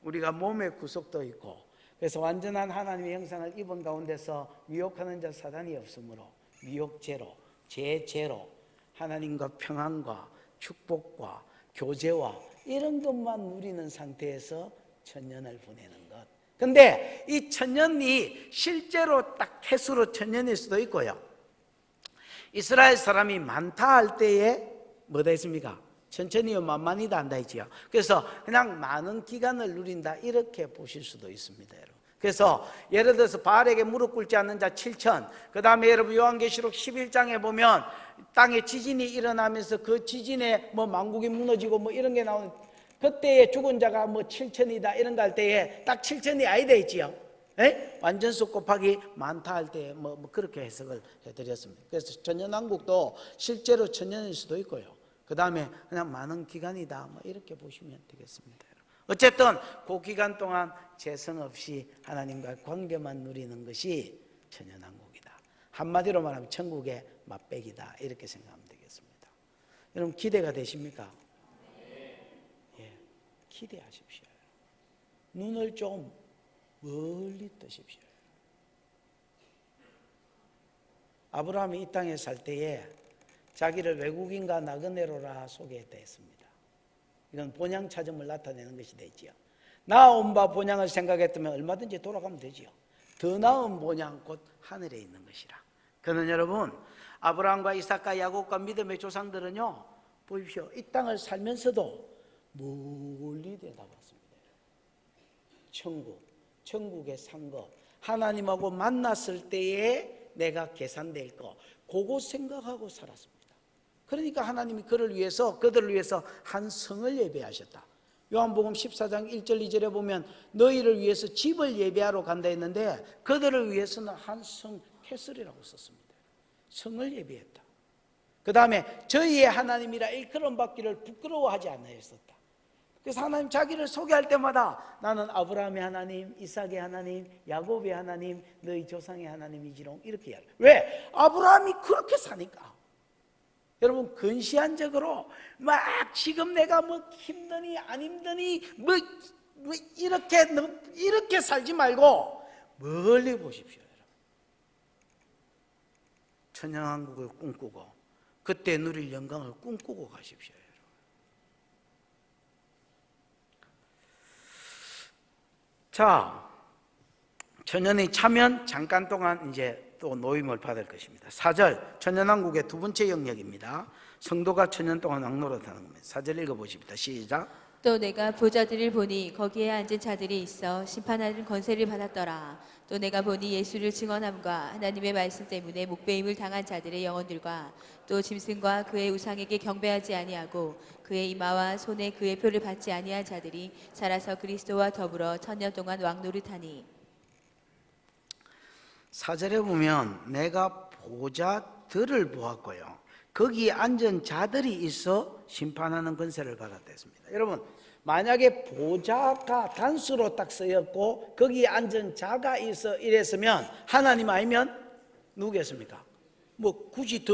우리가 몸의 구속도 있고, 그래서 완전한 하나님의 형상을 입은 가운데서 미혹하는 자 사단이 없으므로 미혹제로, 죄제로 하나님과 평안과 축복과 교제와 이런 것만 누리는 상태에서 천년을 보내는 것. 근데 이 천년이 실제로 딱 횟수로 천년일 수도 있고요. 이스라엘 사람이 많다 할 때에 뭐다 했습니까? 천천히요 만만히다 한다 했지요. 그래서 그냥 많은 기간을 누린다 이렇게 보실 수도 있습니다, 여러분. 그래서 예를 들어서 바알에게 무릎 꿇지 않는 자 7천, 그 다음에 여러분 요한계시록 11장에 보면 땅에 지진이 일어나면서 그 지진에 뭐 만국이 무너지고 뭐 이런 게 나오는, 그때에 죽은 자가 뭐 7천이다 이런 거 할 때에 딱 7천이 아니다 했지요. 완전수 곱하기 많다 할 때 뭐 그렇게 해석을 해드렸습니다. 그래서 천년왕국도 실제로 천년일 수도 있고요. 그 다음에 그냥 많은 기간이다 뭐 이렇게 보시면 되겠습니다. 어쨌든 그 기간 동안 죄성 없이 하나님과 관계만 누리는 것이 천연왕국이다. 한마디로 말하면 천국의 맛배기다 이렇게 생각하면 되겠습니다. 여러분 기대가 되십니까? 예, 기대하십시오. 눈을 좀 멀리 뜨십시오. 아브라함이 이 땅에 살 때에 자기를 외국인과 나그네로라 소개했다 했습니다. 이건 본향 찾음을 나타내는 것이 되지요. 나온 바 본향을 생각했다면 얼마든지 돌아가면 되지요. 더 나은 본향 곧 하늘에 있는 것이라. 그는 여러분 아브라함과 이삭과 야곱과 믿음의 조상들은요, 보십시오. 이 땅을 살면서도 멀리 내다봤습니다. 천국에 산 것, 하나님하고 만났을 때에 내가 계산될 것, 그거 생각하고 살았습니다. 그러니까 하나님이 그들을 위해서 한 성을 예배하셨다. 요한복음 14장 1절 2절에 보면 너희를 위해서 집을 예배하러 간다 했는데 그들을 위해서는 한 성 캐슬이라고 썼습니다. 성을 예배했다. 그 다음에 저희의 하나님이라 일컬음 받기를 부끄러워하지 않으셨다. 그래서 하나님 자기를 소개할 때마다 나는 아브라함의 하나님, 이삭의 하나님, 야곱의 하나님, 너희 조상의 하나님이지롱 이렇게 해요. 왜? 아브라함이 그렇게 사니까. 여러분 근시안적으로 막 지금 내가 뭐 힘드니 안 힘드니 뭐 이렇게 살지 말고 멀리 보십시오, 여러분. 천연왕국을 꿈꾸고 그때 누릴 영광을 꿈꾸고 가십시오. 자, 천연이 차면 잠깐 동안 이제 또 노임을 받을 것입니다. 4절, 천연왕국의 두 번째 영역입니다. 성도가 천년 동안 왕노릇하는 겁니다. 4절 읽어보십니다. 시작. 또 내가 보자들을 보니 거기에 앉은 자들이 있어 심판하는 권세를 받았더라. 또 내가 보니 예수를 증언함과 하나님의 말씀 때문에 목배임을 당한 자들의 영혼들과 또 짐승과 그의 우상에게 경배하지 아니하고 그의 이마와 손에 그의 표를 받지 아니한 자들이 살아서 그리스도와 더불어 천년 동안 왕노릇하니. 4절에 보면 내가 보자들을 보았고요, 거기에 앉은 자들이 있어 심판하는 권세를 받았습니다. 여러분, 만약에 보자가 단수로 딱 쓰였고 거기에 앉은 자가 있어 이랬으면 하나님 아니면 누구겠습니까? 뭐 굳이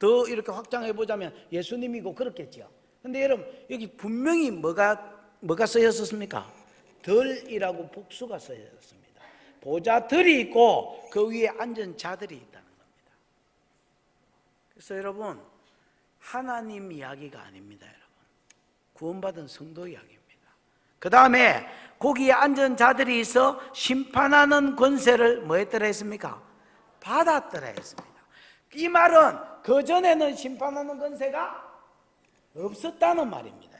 더 이렇게 확장해 보자면 예수님이고 그렇겠죠. 근데 여러분, 여기 분명히 뭐가 쓰였습니까? 덜이라고 복수가 쓰였습니다. 보자들이 있고 그 위에 앉은 자들이 있다는 겁니다. 그래서 여러분, 하나님 이야기가 아닙니다. 여러분, 구원받은 성도 이야기입니다. 그 다음에 거기에 앉은 자들이 있어 심판하는 권세를 뭐 했더라 했습니까? 받았더라 했습니다. 이 말은 그전에는 심판하는 권세가 없었다는 말입니다.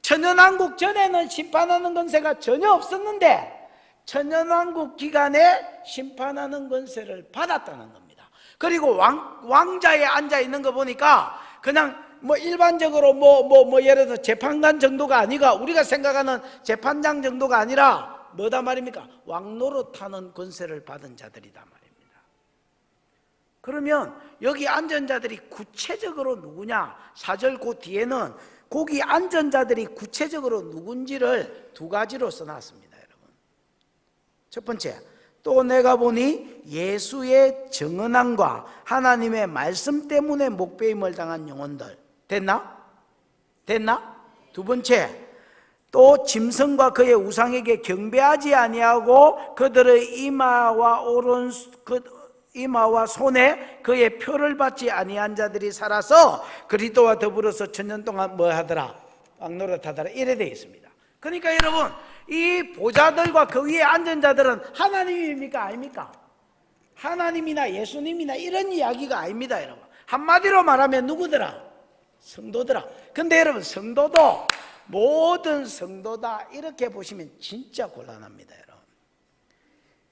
천연왕국 전에는 심판하는 권세가 전혀 없었는데 천연왕국 기간에 심판하는 권세를 받았다는 겁니다. 그리고 왕자에 앉아 있는 거 보니까 그냥 뭐 일반적으로 예를 들어 재판관 정도가 아니라, 우리가 생각하는 재판장 정도가 아니라 뭐다 말입니까? 왕노릇하는 권세를 받은 자들이다 말입니다. 그러면 여기 앉은 자들이 구체적으로 누구냐? 4절 그 뒤에는 거기 앉은 자들이 구체적으로 누군지를 두 가지로 써놨습니다. 첫 번째, 또 내가 보니 예수의 정언함과 하나님의 말씀 때문에 목배임을 당한 영혼들. 됐나? 두 번째, 또 짐승과 그의 우상에게 경배하지 아니하고 그들의 이마와 손에 그의 표를 받지 아니한 자들이 살아서 그리스도와 더불어서 천년 동안 뭐 하더라? 왕노릇하더라. 이래 되어 있습니다. 그러니까 여러분, 이 보좌들과 그 위에 앉은 자들은 하나님입니까? 아닙니까? 하나님이나 예수님이나 이런 이야기가 아닙니다. 여러분, 한마디로 말하면 누구더라? 성도더라. 근데 여러분, 성도도 모든 성도다 이렇게 보시면 진짜 곤란합니다. 여러분,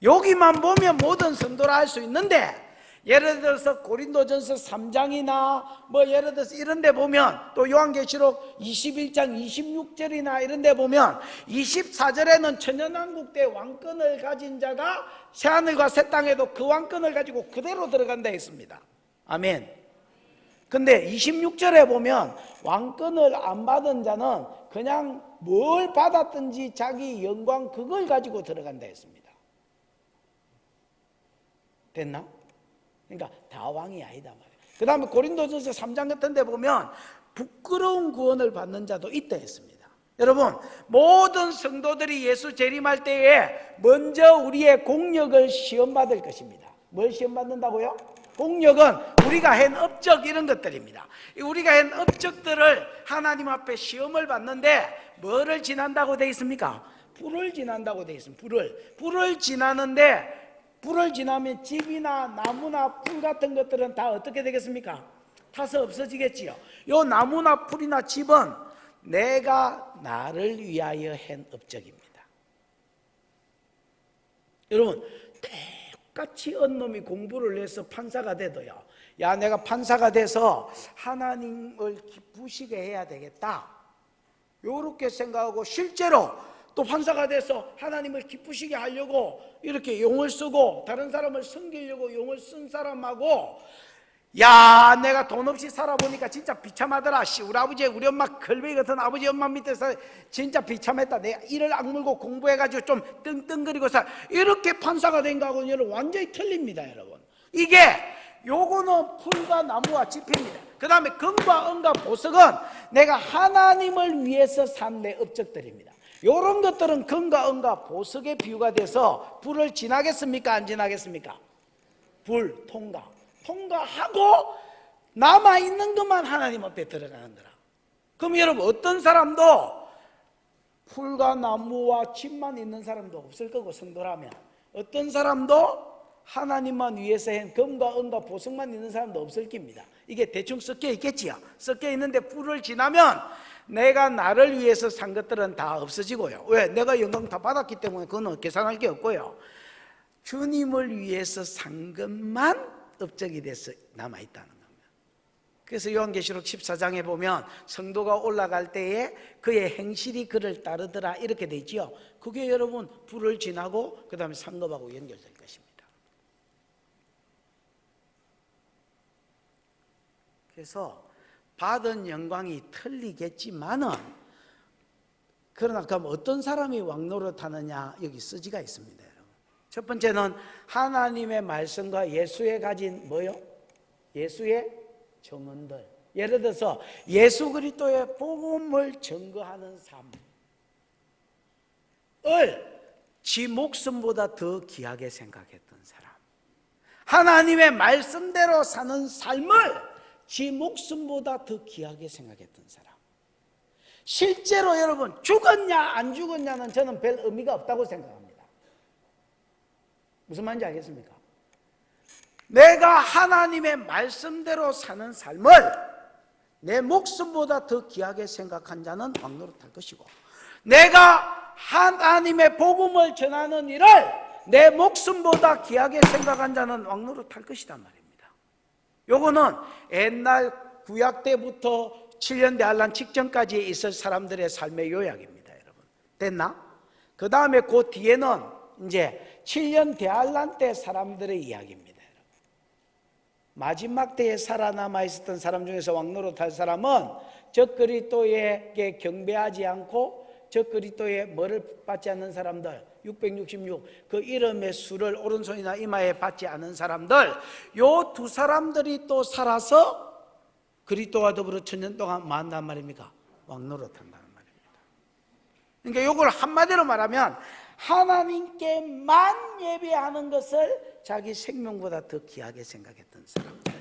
여기만 보면 모든 성도라 할 수 있는데, 예를 들어서 고린도전서 3장이나 예를 들어서 이런 데 보면, 또 요한계시록 21장 26절이나 이런 데 보면 24절에는 천연왕국 때 왕권을 가진 자가 새하늘과 새 땅에도 그 왕권을 가지고 그대로 들어간다 했습니다. 아멘. 근데 26절에 보면 왕권을 안 받은 자는 그냥 뭘 받았든지 자기 영광 그걸 가지고 들어간다 했습니다. 됐나? 그러니까 다 왕이 아니다 말이에요. 그 다음에 고린도전서 3장 같은 데 보면 부끄러운 구원을 받는 자도 있다 했습니다. 여러분, 모든 성도들이 예수 재림할 때에 먼저 우리의 공력을 시험받을 것입니다. 뭘 시험받는다고요? 공력은 우리가 한 업적 이런 것들입니다. 우리가 한 업적들을 하나님 앞에 시험을 받는데 뭐를 지난다고 되어 있습니까? 불을 지난다고 되어 있습니다. 불을 지나는데, 불을 지나면 집이나 나무나 풀 같은 것들은 다 어떻게 되겠습니까? 타서 없어지겠지요. 요 나무나 풀이나 집은 내가 나를 위하여 한 업적입니다. 여러분, 똑같이 언놈이 공부를 해서 판사가 돼도요, 야, 내가 판사가 돼서 하나님을 기쁘시게 해야 되겠다, 요렇게 생각하고 실제로 또 판사가 돼서 하나님을 기쁘시게 하려고 이렇게 용을 쓰고 다른 사람을 섬기려고 용을 쓴 사람하고, 야, 내가 돈 없이 살아보니까 진짜 비참하더라, 우리 아버지 우리 엄마 걸베이 같은 아버지 엄마 밑에서 진짜 비참했다, 내가 이를 악물고 공부해가지고 좀 떵떵거리고 이렇게 판사가 된 거하고는 여러분 완전히 틀립니다. 여러분, 이게 요거는 풀과 나무와 집입니다. 그 다음에 금과 은과 보석은 내가 하나님을 위해서 산 내 업적들입니다. 이런 것들은 금과 은과 보석의 비유가 돼서 불을 지나겠습니까? 안 지나겠습니까? 불 통과. 통과하고 남아있는 것만 하나님 앞에 들어가는 거라. 그럼 여러분 어떤 사람도 풀과 나무와 집만 있는 사람도 없을 거고, 성도라면 어떤 사람도 하나님만 위해서 한 금과 은과 보석만 있는 사람도 없을 겁니다. 이게 대충 섞여 있겠지요. 섞여 있는데 불을 지나면 내가 나를 위해서 산 것들은 다 없어지고요. 왜? 내가 영광 다 받았기 때문에 그건 계산할 게 없고요. 주님을 위해서 산 것만 업적이 돼서 남아있다는 겁니다. 그래서 요한계시록 14장에 보면 성도가 올라갈 때에 그의 행실이 그를 따르더라 이렇게 돼 있지요. 그게 여러분 불을 지나고 그 다음에 산 것하고 연결될 것입니다. 그래서 받은 영광이 틀리겠지만은, 그러나 그럼 어떤 사람이 왕노릇하느냐, 여기 쓰지가 있습니다. 여러분. 첫 번째는 하나님의 말씀과 예수의 가진 뭐요? 예수의 증언들. 예를 들어서 예수 그리스도의 복음을 증거하는 삶을 지 목숨보다 더 귀하게 생각했던 사람, 하나님의 말씀대로 사는 삶을 지 목숨보다 더 귀하게 생각했던 사람. 실제로 여러분 죽었냐 안 죽었냐는 저는 별 의미가 없다고 생각합니다. 무슨 말인지 알겠습니까? 내가 하나님의 말씀대로 사는 삶을 내 목숨보다 더 귀하게 생각한 자는 왕노릇할 것이고, 내가 하나님의 복음을 전하는 일을 내 목숨보다 귀하게 생각한 자는 왕노릇할 것이단 말입니다. 요거는 옛날 구약 때부터 7년 대환란 직전까지 있을 사람들의 삶의 요약입니다. 여러분 됐나? 그 다음에 그 뒤에는 이제 7년 대환란 때 사람들의 이야기입니다. 여러분. 마지막 때에 살아남아 있었던 사람 중에서 왕노릇할 사람은 저 그리스도에게 경배하지 않고 저 그리스도의 뭐를 받지 않는 사람들, 666, 그 이름의 수를 오른손이나 이마에 받지 않은 사람들, 요 두 사람들이 또 살아서 그리스도와 더불어 천년 동안 뭐 한단 말입니까? 왕노릇한다는 말입니다. 그러니까 요걸 한마디로 말하면 하나님께만 예배하는 것을 자기 생명보다 더 귀하게 생각했던 사람들,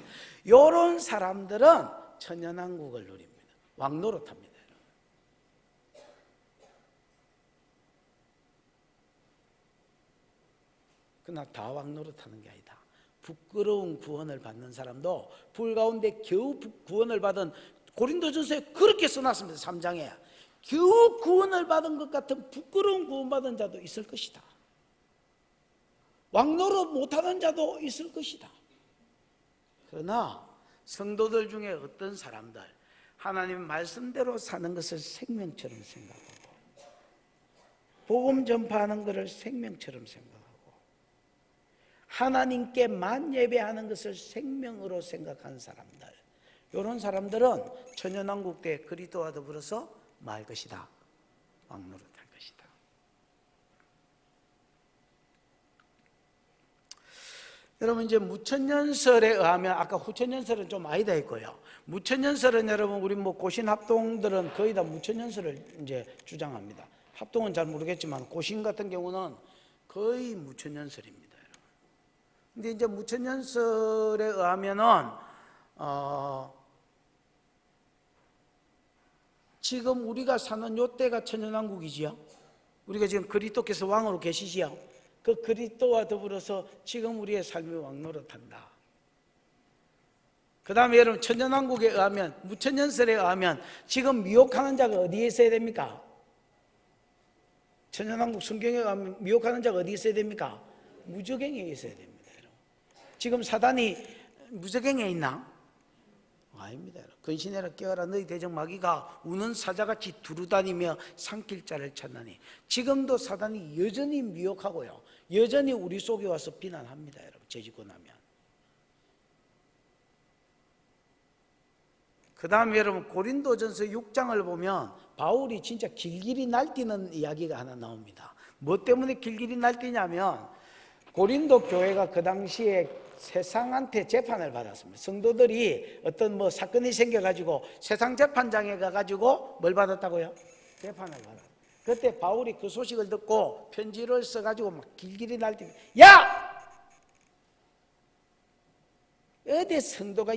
요런 사람들은 천년왕국을 누립니다. 왕노릇합니다. 그러나 다 왕노릇하는 게 아니다. 부끄러운 구원을 받는 사람도 불 가운데 겨우 구원을 받은, 고린도전서에 그렇게 써놨습니다. 3장에 겨우 구원을 받은 것 같은 부끄러운 구원받은 자도 있을 것이다. 왕노릇 못하는 자도 있을 것이다. 그러나 성도들 중에 어떤 사람들 하나님 말씀대로 사는 것을 생명처럼 생각하고 복음 전파하는 것을 생명처럼 생각하고 하나님께만 예배하는 것을 생명으로 생각하는 사람들, 이런 사람들은 천년왕국 때 그리스도와 더불어서 말 것이다. 왕노릇할 것이다. 여러분 이제 무천년설에 의하면, 아까 후천년설은 좀 아니다 했고요. 무천년설은 여러분 우리 뭐 고신 합동들은 거의 다 무천년설을 이제 주장합니다. 합동은 잘 모르겠지만 고신 같은 경우는 거의 무천년설입니다. 근데 이제 무천년설에 의하면은 지금 우리가 사는 요 때가 천년왕국이지요. 우리가 지금 그리스도께서 왕으로 계시지요. 그 그리스도와 더불어서 지금 우리의 삶이 왕노릇한다. 그 다음에 여러분 천년왕국에 의하면, 무천년설에 의하면 지금 미혹하는 자가 어디에 있어야 됩니까? 천년왕국 성경에 의하면 미혹하는 자가 어디에 있어야 됩니까? 무저갱에 있어야 됩니다. 지금 사단이 무저갱에 있나? 아닙니다. 근신해라 깨어라 너희 대적 마귀가 우는 사자같이 두루다니며 삼킬 자를 찾나니. 지금도 사단이 여전히 미혹하고요, 여전히 우리 속에 와서 비난합니다. 여러분 죄짓고 나면. 그 다음에 여러분 고린도전서 6장을 보면 바울이 진짜 길길이 날뛰는 이야기가 하나 나옵니다. 뭐 때문에 길길이 날뛰냐면 고린도 교회가 그 당시에 세상한테 재판을 받았습니다. 성도들이 어떤 뭐 사건이 생겨가지고 세상 재판장에 가가지고 뭘 받았다고요? 재판을 받았어요. 그때 바울이 그 소식을 듣고 편지를 써가지고 막 길길이 날뛰고, 야! 어디 성도가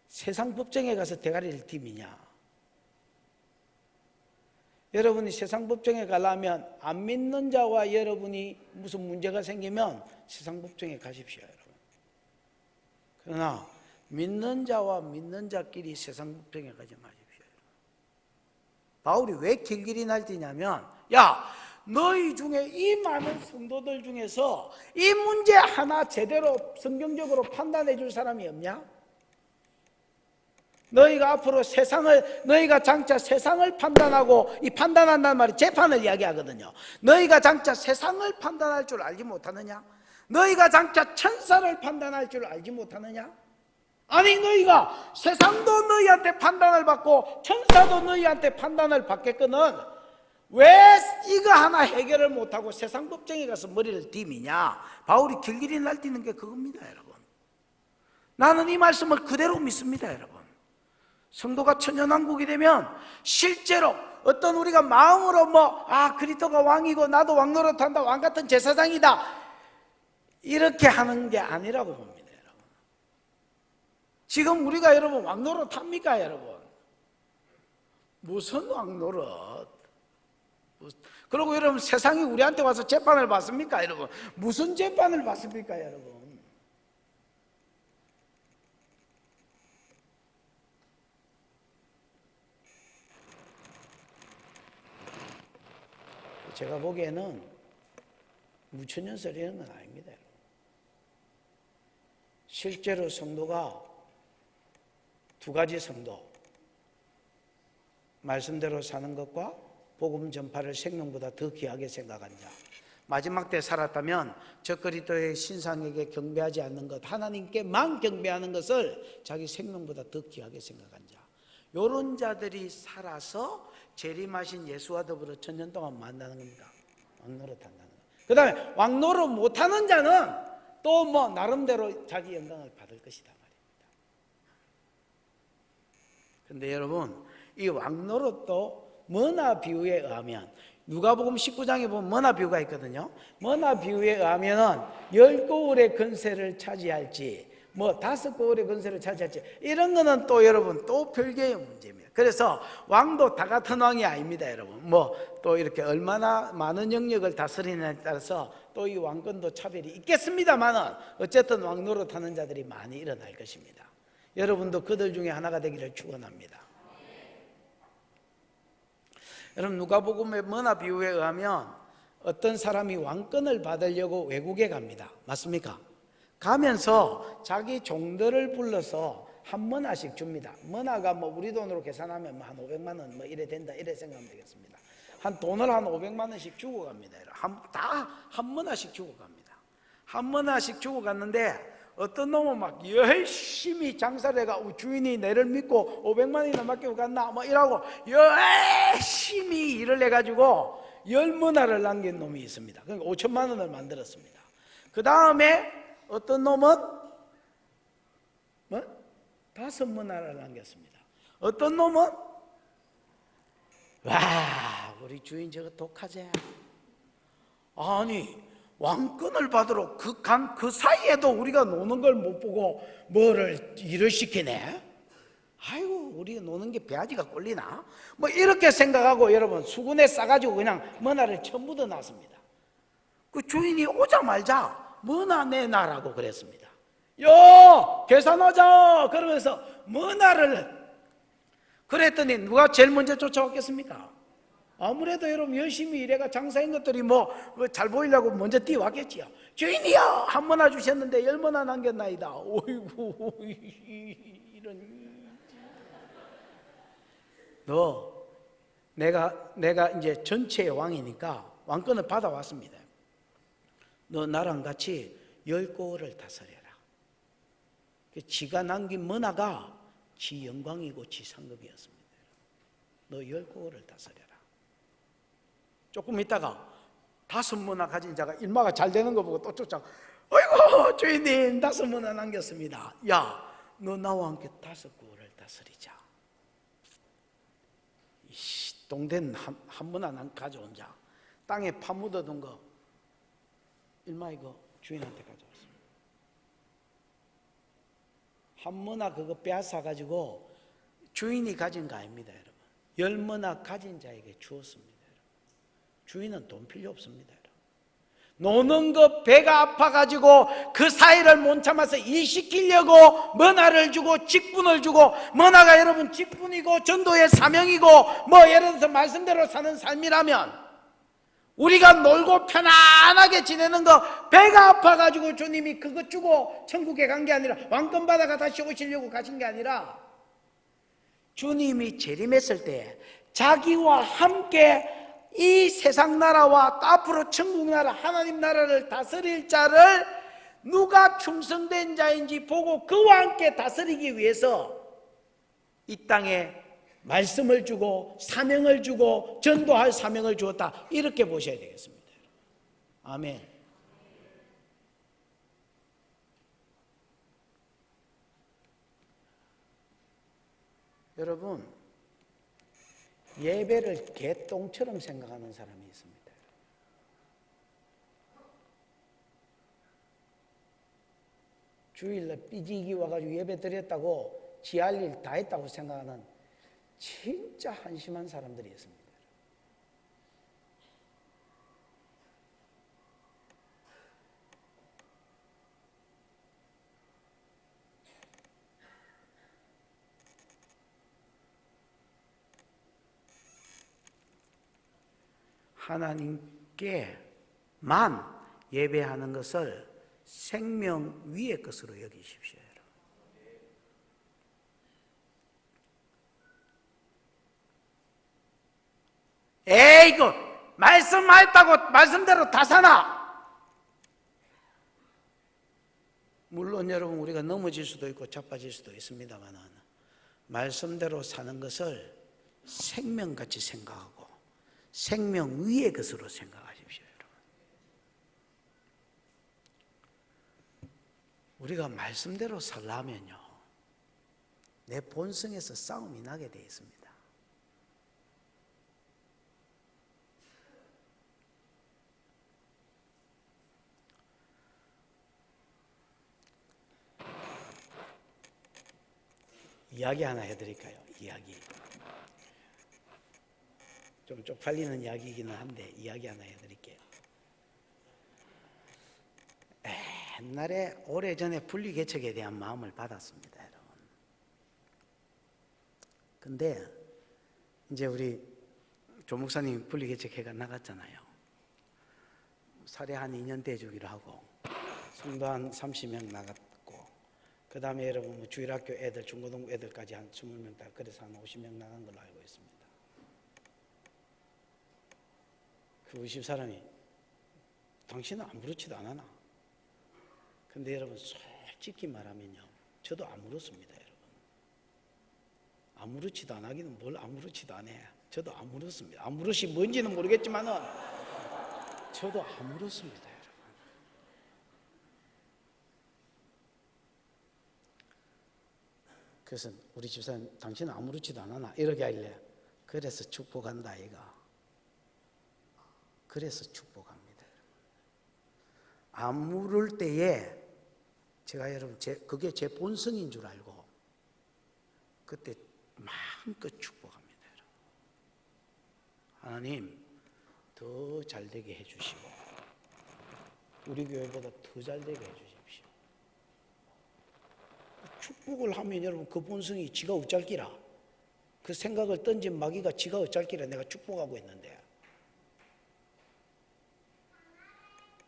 세상 법정에 가서 대가리를 띠미냐? 여러분이 세상 법정에 가려면 안 믿는 자와 여러분이 무슨 문제가 생기면 세상 법정에 가십시오, 여러분. 그러나 믿는 자와 믿는 자끼리 세상 법정에 가지 마십시오. 바울이 왜 길길이 날뛰냐면, 야, 너희 중에 이 많은 성도들 중에서 이 문제 하나 제대로 성경적으로 판단해 줄 사람이 없냐? 너희가 앞으로 너희가 장차 세상을 판단하고, 이 판단한다는 말이 재판을 이야기하거든요. 너희가 장차 세상을 판단할 줄 알지 못하느냐? 너희가 장차 천사를 판단할 줄 알지 못하느냐? 아니, 너희가 세상도 너희한테 판단을 받고 천사도 너희한테 판단을 받겠거든 왜 이거 하나 해결을 못하고 세상 법정에 가서 머리를 디미냐? 바울이 길길이 날뛰는 게 그겁니다, 여러분. 나는 이 말씀을 그대로 믿습니다, 여러분. 성도가 천년왕국이 되면 실제로 어떤 우리가 마음으로 그리스도가 왕이고 나도 왕 노릇한다, 왕 같은 제사장이다, 이렇게 하는 게 아니라고 봅니다, 여러분. 지금 우리가 여러분 왕 노릇합니까, 여러분? 무슨 왕 노릇? 그리고 여러분 세상이 우리한테 와서 재판을 받습니까, 여러분? 무슨 재판을 받습니까, 여러분? 제가 보기에는 무천년 소리는 건 아닙니다. 실제로 성도가 두 가지 성도, 말씀대로 사는 것과 복음 전파를 생명보다 더 귀하게 생각한 자, 마지막 때 살았다면 저 그리스도의 신상에게 경배하지 않는 것, 하나님께만 경배하는 것을 자기 생명보다 더 귀하게 생각한 자, 이런 자들이 살아서 재림하신 예수와 더불어 천년 동안 만나는 겁니다. 왕노릇한다는 것. 그 다음에 왕노릇 못하는 자는 또 나름대로 자기 영광을 받을 것이다 말입니다. 그런데 여러분, 이 왕노릇도 머나 비유에 의하면, 누가복음 19장에 보면 머나 비유가 있거든요. 머나 비유에 의하면은 10거울의 건세를 차지할지 5거울의 건세를 차지할지, 이런 거는 또 여러분 또 별개의 문제입니다. 그래서 왕도 다 같은 왕이 아닙니다, 여러분. 또 이렇게 얼마나 많은 영역을 다스리느냐에 따라서 또 이 왕권도 차별이 있겠습니다만은 어쨌든 왕 노릇하는 자들이 많이 일어날 것입니다. 여러분도 그들 중에 하나가 되기를 축원합니다. 여러분, 누가복음의 머나 비유에 의하면 어떤 사람이 왕권을 받으려고 외국에 갑니다. 맞습니까? 가면서 자기 종들을 불러서 한 머나씩 줍니다. 머나가 우리 돈으로 계산하면 한 500만 원 이래 된다, 이래 생각하면 되겠습니다. 돈을 한 500만 원씩 주고 갑니다. 다 한 머나씩 주고 갑니다. 한 머나씩 주고 갔는데 어떤 놈은 열심히 장사를 해가 주인이 내를 믿고 500만 원이나 맡기고 갔나 이러고 열심히 일을 해가지고 10머나를 남긴 놈이 있습니다. 그러니까 5천만 원을 만들었습니다. 그 다음에 어떤 놈은 5머나를 남겼습니다. 어떤 놈은 우리 주인 저거 독하지. 아니, 왕권을 받으러 그 사이에도 우리가 노는 걸 못 보고 뭐를 일을 시키네. 아이고, 우리가 노는 게 배아지가 꼴리나? 이렇게 생각하고 여러분 수군에 싸가지고 그냥 머나를 전부 다 놨습니다. 그 주인이 오자마자 머나 내놔라고 그랬습니다. 계산하자 그러면서 머나를, 그랬더니 누가 제일 먼저 쫓아왔겠습니까? 아무래도 여러분 열심히 일해가 장사인 것들이 잘 보이려고 먼저 뛰어왔겠지요. 주인이요, 한 머나 주셨는데 10머나 남겼나이다. 어이구, 이런. 내가 이제 전체의 왕이니까 왕권을 받아왔습니다. 너 나랑 같이 10거울을 다스려라. 지가 남긴 머나가 지 영광이고 지 상급이었습니다. 너 10거울을 다스려라. 조금 있다가 5머나 가진 자가 일마가 잘 되는 거 보고 또 쫓아. 어이구, 주인님 5머나 남겼습니다. 야, 너 나와 함께 5거울을 다스리자. 동된 한 머나 가져온 자, 땅에 파묻어둔 거 일마 이거 주인한테 가져왔습니다. 한 머나 그거 빼앗아 가지고 주인이 가진 거 아닙니다, 여러분. 10머나 가진 자에게 주었습니다, 여러분. 주인은 돈 필요 없습니다, 여러분. 노는 거 배가 아파가지고 그 사이를 못 참아서 일 시키려고 머나를 주고 직분을 주고, 머나가 여러분 직분이고 전도의 사명이고 뭐 예를 들어서 말씀대로 사는 삶이라면, 우리가 놀고 편안하게 지내는 거 배가 아파가지고 주님이 그거 주고 천국에 간 게 아니라, 왕권 받아가 다시 오시려고 가신 게 아니라, 주님이 재림했을 때 자기와 함께 이 세상 나라와 또 앞으로 천국 나라, 하나님 나라를 다스릴 자를 누가 충성된 자인지 보고 그와 함께 다스리기 위해서 이 땅에 말씀을 주고 사명을 주고 전도할 사명을 주었다, 이렇게 보셔야 되겠습니다. 아멘. 여러분, 예배를 개똥처럼 생각하는 사람이 있습니다. 주일날 삐지기 와가지고 예배 드렸다고 지 할 일 다 했다고 생각하는 진짜 한심한 사람들이 있습니다. 하나님께만 예배하는 것을 생명 위의 것으로 여기십시오. 에이, 이거 말씀하였다고 말씀대로 다 사나? 물론 여러분, 우리가 넘어질 수도 있고 자빠질 수도 있습니다만, 말씀대로 사는 것을 생명같이 생각하고 생명 위의 것으로 생각하십시오. 여러분, 우리가 말씀대로 살려면요, 내 본성에서 싸움이 나게 되어 있습니다. 이야기 하나 해드릴까요? 이야기. 좀 쪽팔리는 이야기이기는 한데 이야기 하나 해드릴게요. 옛날에 오래전에 분리개척에 대한 마음을 받았습니다, 여러분. 근데 이제 우리 조 목사님 분리개척회가 나갔잖아요. 사례 한 2년 대주기로 하고 성도 한 30명 나갔고, 그 다음에 여러분 뭐 주일학교 애들, 중고등부 애들까지 한 20명 다, 그래서 한 50명 나간 걸로 알고 있습니다. 그 50사람이 당신은 아무렇지도 않았나? 근데 여러분 솔직히 말하면요, 저도 아무렇습니다. 여러분, 아무렇지도 안 하기는 뭘 아무렇지도 안 해. 저도 아무렇습니다. 아무렇이 뭔지는 모르겠지만은 저도 아무렇습니다, 여러분. 그래서 우리 집사님, 당신은 아무렇지도 않았나? 이렇게 하길래, 그래서 축복한다 아이가. 그래서 축복합니다. 아무를 때에 제가 여러분, 그게 제 본성인 줄 알고 그때 마음껏 축복합니다. 여러분, 하나님 더 잘되게 해주시고 우리 교회보다 더 잘되게 해주십시오. 축복을 하면 여러분, 그 본성이 지가 어쩔기라, 그 생각을 던진 마귀가 지가 어쩔기라 내가 축복하고 있는데,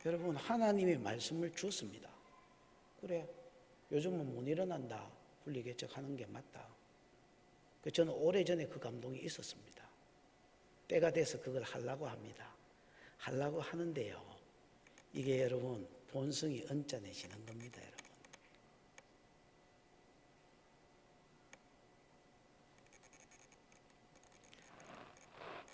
여러분 하나님의 말씀을 주었습니다. 그래, 요즘은 못 일어난다, 분리개척하는 게 맞다. 저는 오래전에 그 감동이 있었습니다. 때가 돼서 그걸 하려고 합니다. 하려고 하는데요, 이게 여러분 본성이 언짢아지는 겁니다.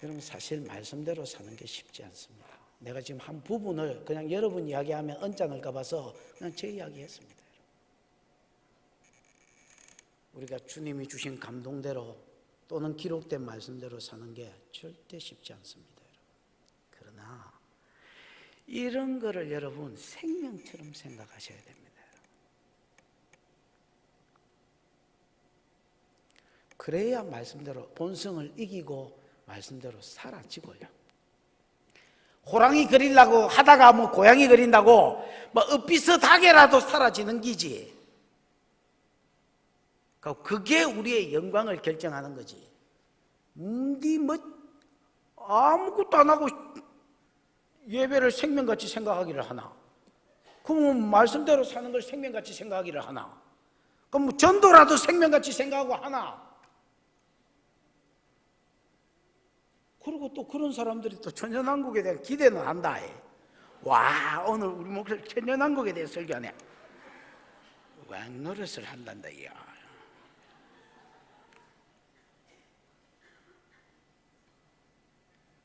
여러분 사실 말씀대로 사는 게 쉽지 않습니다. 내가 지금 한 부분을 그냥 여러분 이야기하면 언짢을까 봐서 그냥 제 이야기 했습니다. 우리가 주님이 주신 감동대로 또는 기록된 말씀대로 사는 게 절대 쉽지 않습니다. 그러나 이런 거를 여러분 생명처럼 생각하셔야 됩니다. 그래야 말씀대로 본성을 이기고 말씀대로 사라지고요. 호랑이 그리려고 하다가 뭐 고양이 그린다고 뭐 엇비슷하게라도 사라지는 기지. 그게 우리의 영광을 결정하는 거지. 네 뭐 아무것도 안 하고 예배를 생명같이 생각하기를 하나? 그럼 말씀대로 사는 걸 생명같이 생각하기를 하나? 그럼 뭐 전도라도 생명같이 생각하고 하나? 그리고 또 그런 사람들이 또 천연왕국에 대한 기대는 한다. 와, 오늘 우리 목사님 천연왕국에 대해 설교하네. 왕 노릇을 한단다. 야.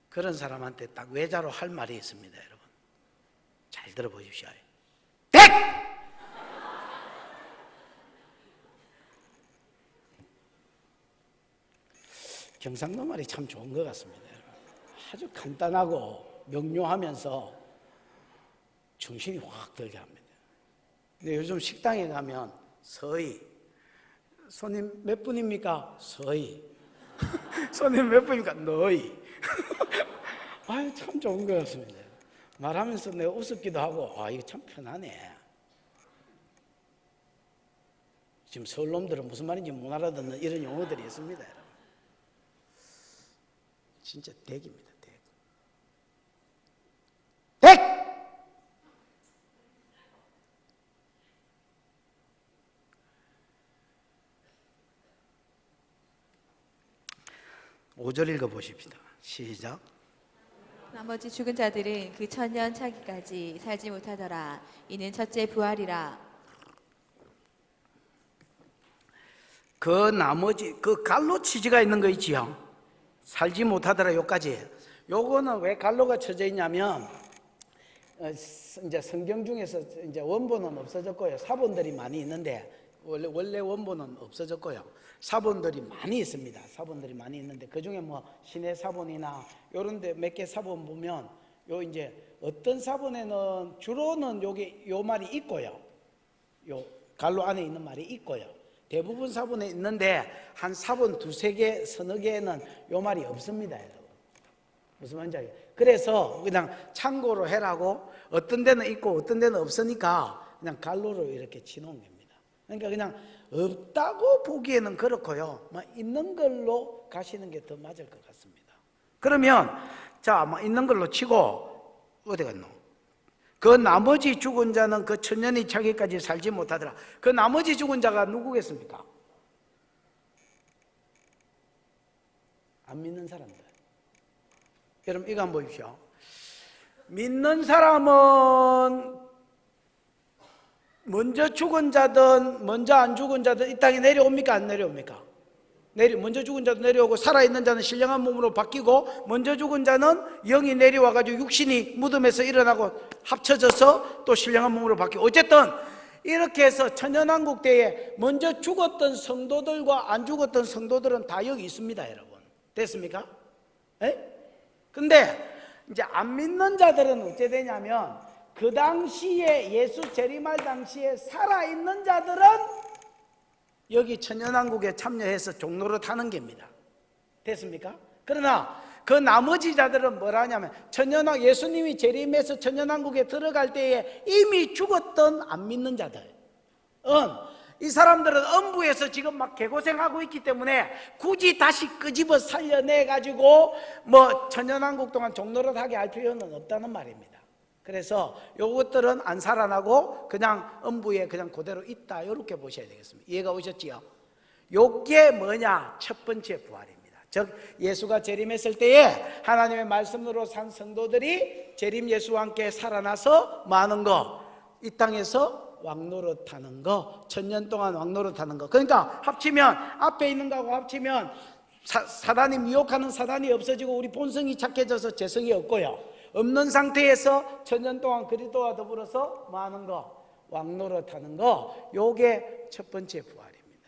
그런 사람한테 딱 외자로 할 말이 있습니다, 여러분. 잘 들어보십시오. 백! 경상도 말이 참 좋은 것 같습니다. 아주 간단하고 명료하면서 정신이 확 들게 합니다. 근데 요즘 식당에 가면 서희, 손님 몇 분입니까? 서희. 손님 몇 분입니까? 너희. 아유, 참 좋은 것 같습니다. 말하면서 내가 웃었기도 하고, 아, 이거 참 편하네. 지금 서울 놈들은 무슨 말인지 못 알아듣는 이런 용어들이 있습니다, 여러분. 진짜 댁입니다, 댁. 댁! 5절 읽어보십시다. 시작. 나머지 죽은 자들은 그 천년 차기까지 살지 못하더라. 이는 첫째 부활이라. 그 나머지 그 갈로 치지가 있는 거 있지요. 살지 못하더라. 요까지. 요거는 왜 갈로가 쳐져 있냐면 이제 성경 중에서 이제 원본은 없어졌고요. 사본들이 많이 있는데 원래 원본은 없어졌고요. 사본들이 많이 있습니다. 사본들이 많이 있는데 그 중에 뭐 신의 사본이나 요런데 몇 개 사본 보면 요 이제 어떤 사본에는 주로는 요 말이 있고요. 요 갈로 안에 있는 말이 있고요. 대부분 사본에 있는데 한 사본 두세 개, 서너 개는 요 말이 없습니다, 여러분. 무슨 말인지 알겠어요? 그래서 그냥 참고로 해라고 어떤 데는 있고 어떤 데는 없으니까 그냥 갈로로 이렇게 치놓은 겁니다. 그러니까 그냥 없다고 보기에는 그렇고요. 있는 걸로 가시는 게 더 맞을 것 같습니다. 그러면 자, 있는 걸로 치고 어디 갔노? 그 나머지 죽은 자는 그 천년이 차기까지 살지 못하더라. 그 나머지 죽은 자가 누구겠습니까? 안 믿는 사람들. 여러분 이거 한번 보십시오. 믿는 사람은 먼저 죽은 자든 먼저 안 죽은 자든 이 땅에 내려옵니까? 안 내려옵니까? 먼저 죽은 자도 내려오고 살아있는 자는 신령한 몸으로 바뀌고 먼저 죽은 자는 영이 내려와가지고 육신이 무덤에서 일어나고 합쳐져서 또 신령한 몸으로 바뀌고 어쨌든 이렇게 해서 천년왕국 때에 먼저 죽었던 성도들과 안 죽었던 성도들은 다 여기 있습니다, 여러분. 됐습니까? 근데 이제 안 믿는 자들은 어째 되냐면 그 당시에 예수 재림할 당시에 살아있는 자들은 여기 천년왕국에 참여해서 종로를 타는 겁니다. 됐습니까? 그러나 그 나머지 자들은 뭐라 하냐면 예수님이 재림해서 천년왕국에 들어갈 때에 이미 죽었던 안 믿는 자들. 이 사람들은 음부에서 지금 막 개고생하고 있기 때문에 굳이 다시 끄집어 살려내가지고 뭐 천년왕국 동안 종로를 하게 할 필요는 없다는 말입니다. 그래서 요것들은 안 살아나고 그냥 음부에 그냥 그대로 있다, 이렇게 보셔야 되겠습니다. 이해가 오셨지요? 요게 뭐냐? 첫 번째 부활입니다. 즉 예수가 재림했을 때에 하나님의 말씀으로 산 성도들이 재림 예수와 함께 살아나서 많은 거, 이 땅에서 왕노릇하는 거, 천년 동안 왕노릇하는 거. 그러니까 합치면 앞에 있는 거하고 합치면 사단이 미혹하는 사단이 없어지고 우리 본성이 착해져서 죄성이 없고요. 없는 상태에서 천년 동안 그리스도와 더불어서 많은 거, 왕노릇하는 거, 요게 첫 번째 부활입니다.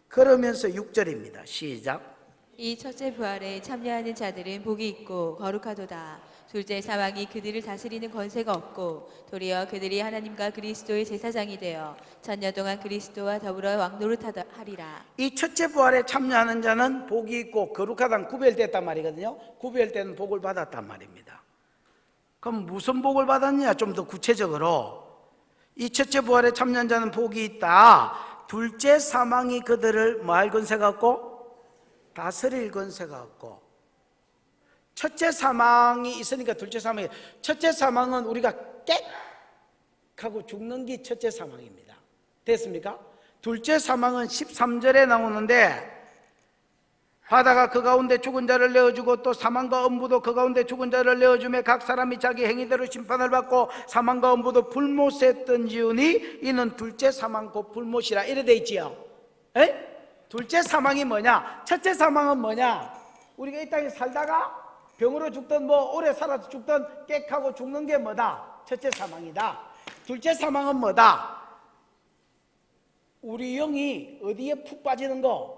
그러면서 6절입니다. 시작. 이 첫째 부활에 참여하는 자들은 복이 있고 거룩하도다. 둘째 사망이 그들을 다스리는 권세가 없고 도리어 그들이 하나님과 그리스도의 제사장이 되어 천년 동안 그리스도와 더불어 왕노릇하리라. 이 첫째 부활에 참여하는 자는 복이 있고 거룩하다는 구별됐단 말이거든요. 구별된 복을 받았단 말입니다. 그럼 무슨 복을 받았냐? 좀 더 구체적으로 이 첫째 부활에 참여한 자는 복이 있다. 둘째 사망이 그들을 뭐 할 권세가 없고 다스릴 권세가 없고, 첫째 사망이 있으니까 둘째 사망이, 첫째 사망은 우리가 깨 하고 죽는 게 첫째 사망입니다. 됐습니까? 둘째 사망은 13절에 나오는데, 바다가 그 가운데 죽은 자를 내어주고 또 사망과 엄부도 그 가운데 죽은 자를 내어주며 각 사람이 자기 행위대로 심판을 받고 사망과 엄부도 불못에 던지우니 이는 둘째 사망 곧 불못이라, 이래 돼 있지요. 에? 둘째 사망이 뭐냐? 첫째 사망은 뭐냐? 우리가 이 땅에 살다가 병으로 죽든 뭐 오래 살아서 죽든 깨하고 죽는 게 뭐다? 첫째 사망이다. 둘째 사망은 뭐다? 우리 영이 어디에 푹 빠지는 거?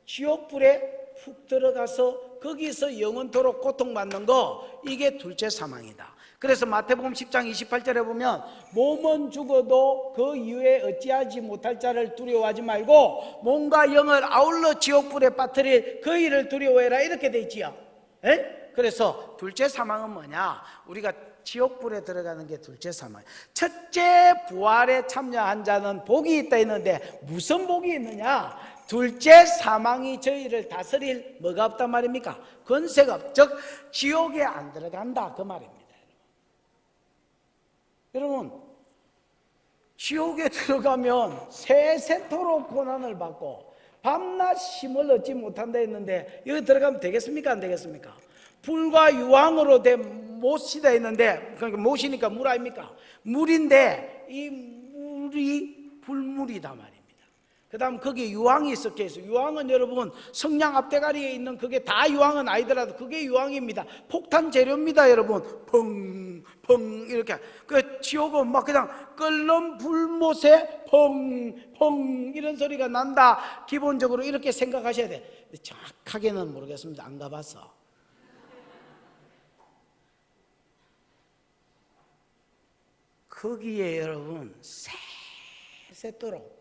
지옥불에 푹 들어가서 거기서 영원토록 고통받는 거, 이게 둘째 사망이다. 그래서 마태복음 10장 28절에 보면 몸은 죽어도 그 이후에 어찌하지 못할 자를 두려워하지 말고 몸과 영을 아울러 지옥불에 빠뜨릴 그 일을 두려워해라, 이렇게 돼 있지요. 에? 그래서 둘째 사망은 뭐냐? 우리가 지옥불에 들어가는 게 둘째 사망. 첫째 부활에 참여한 자는 복이 있다 했는데 무슨 복이 있느냐? 둘째 사망이 저희를 다스릴 뭐가 없단 말입니까? 권세가 없, 즉 지옥에 안 들어간다, 그 말입니다. 여러분, 지옥에 들어가면 세세토록 고난을 받고 밤낮 쉼을 얻지 못한다 했는데 여기 들어가면 되겠습니까? 안 되겠습니까? 불과 유황으로 된 못이다 했는데, 그러니까 못이니까 물 아닙니까? 물인데 이 물이 불물이다 말입니다. 그 다음 거기에 유황이 있었게 해서, 유황은 여러분 성냥 앞대가리에 있는 그게 다 유황은 아니더라도 그게 유황입니다. 폭탄 재료입니다, 여러분. 펑펑 이렇게. 그 지옥은 막 그냥 끓는 불못에 펑펑 이런 소리가 난다, 기본적으로 이렇게 생각하셔야 돼. 정확하게는 모르겠습니다, 안 가봐서. 거기에 여러분 세세토록,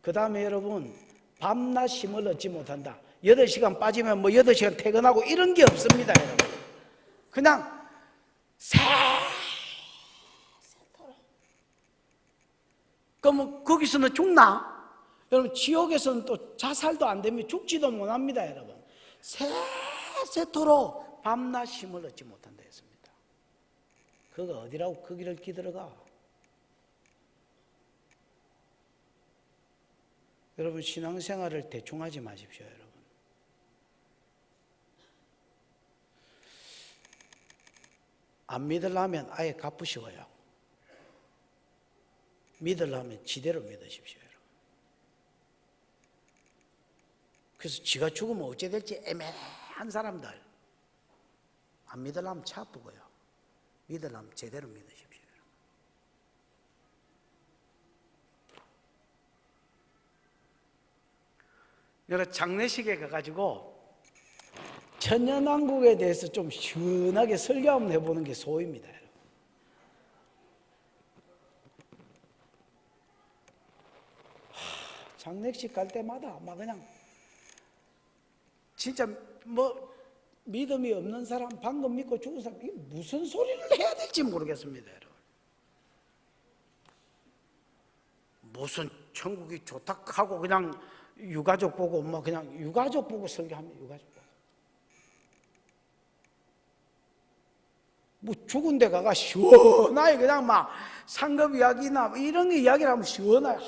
그 다음에 여러분 밤낮 쉼을 얻지 못한다. 8시간 빠지면 뭐 8시간 퇴근하고 이런 게 없습니다, 여러분. 그냥 세세토록. 그럼 거기서는 죽나? 여러분 지옥에서는 또 자살도 안 되면 죽지도 못합니다, 여러분. 세세토록 밤낮 쉼을 얻지 못한다 했습니다. 그거 어디라고 거기를 기들어가? 여러분 신앙생활을 대충 하지 마십시오, 여러분. 안 믿으려면 아예 갚으시고요. 믿으려면 지대로 믿으십시오, 여러분. 그래서 지가 죽으면 어찌 될지 애매한 사람들, 안 믿으려면 차 아프고요. 믿으려면 제대로 믿으십시오. 여러 장례식에 가가지고 천년왕국에 대해서 좀 시원하게 설교 한번 해보는 게 소입니다. 장례식 갈 때마다 막 그냥 진짜 뭐 믿음이 없는 사람, 방금 믿고 죽은 사람, 이게 무슨 소리를 해야 될지 모르겠습니다, 여러분. 무슨 천국이 좋다 하고 그냥 유가족 보고 뭐 그냥 유가족 보고 설교합니다. 유가족 보고. 뭐 죽은 데 가가 시원하게 그냥 막 상급 이야기나 뭐 이런 거 이야기를 하면 시원하게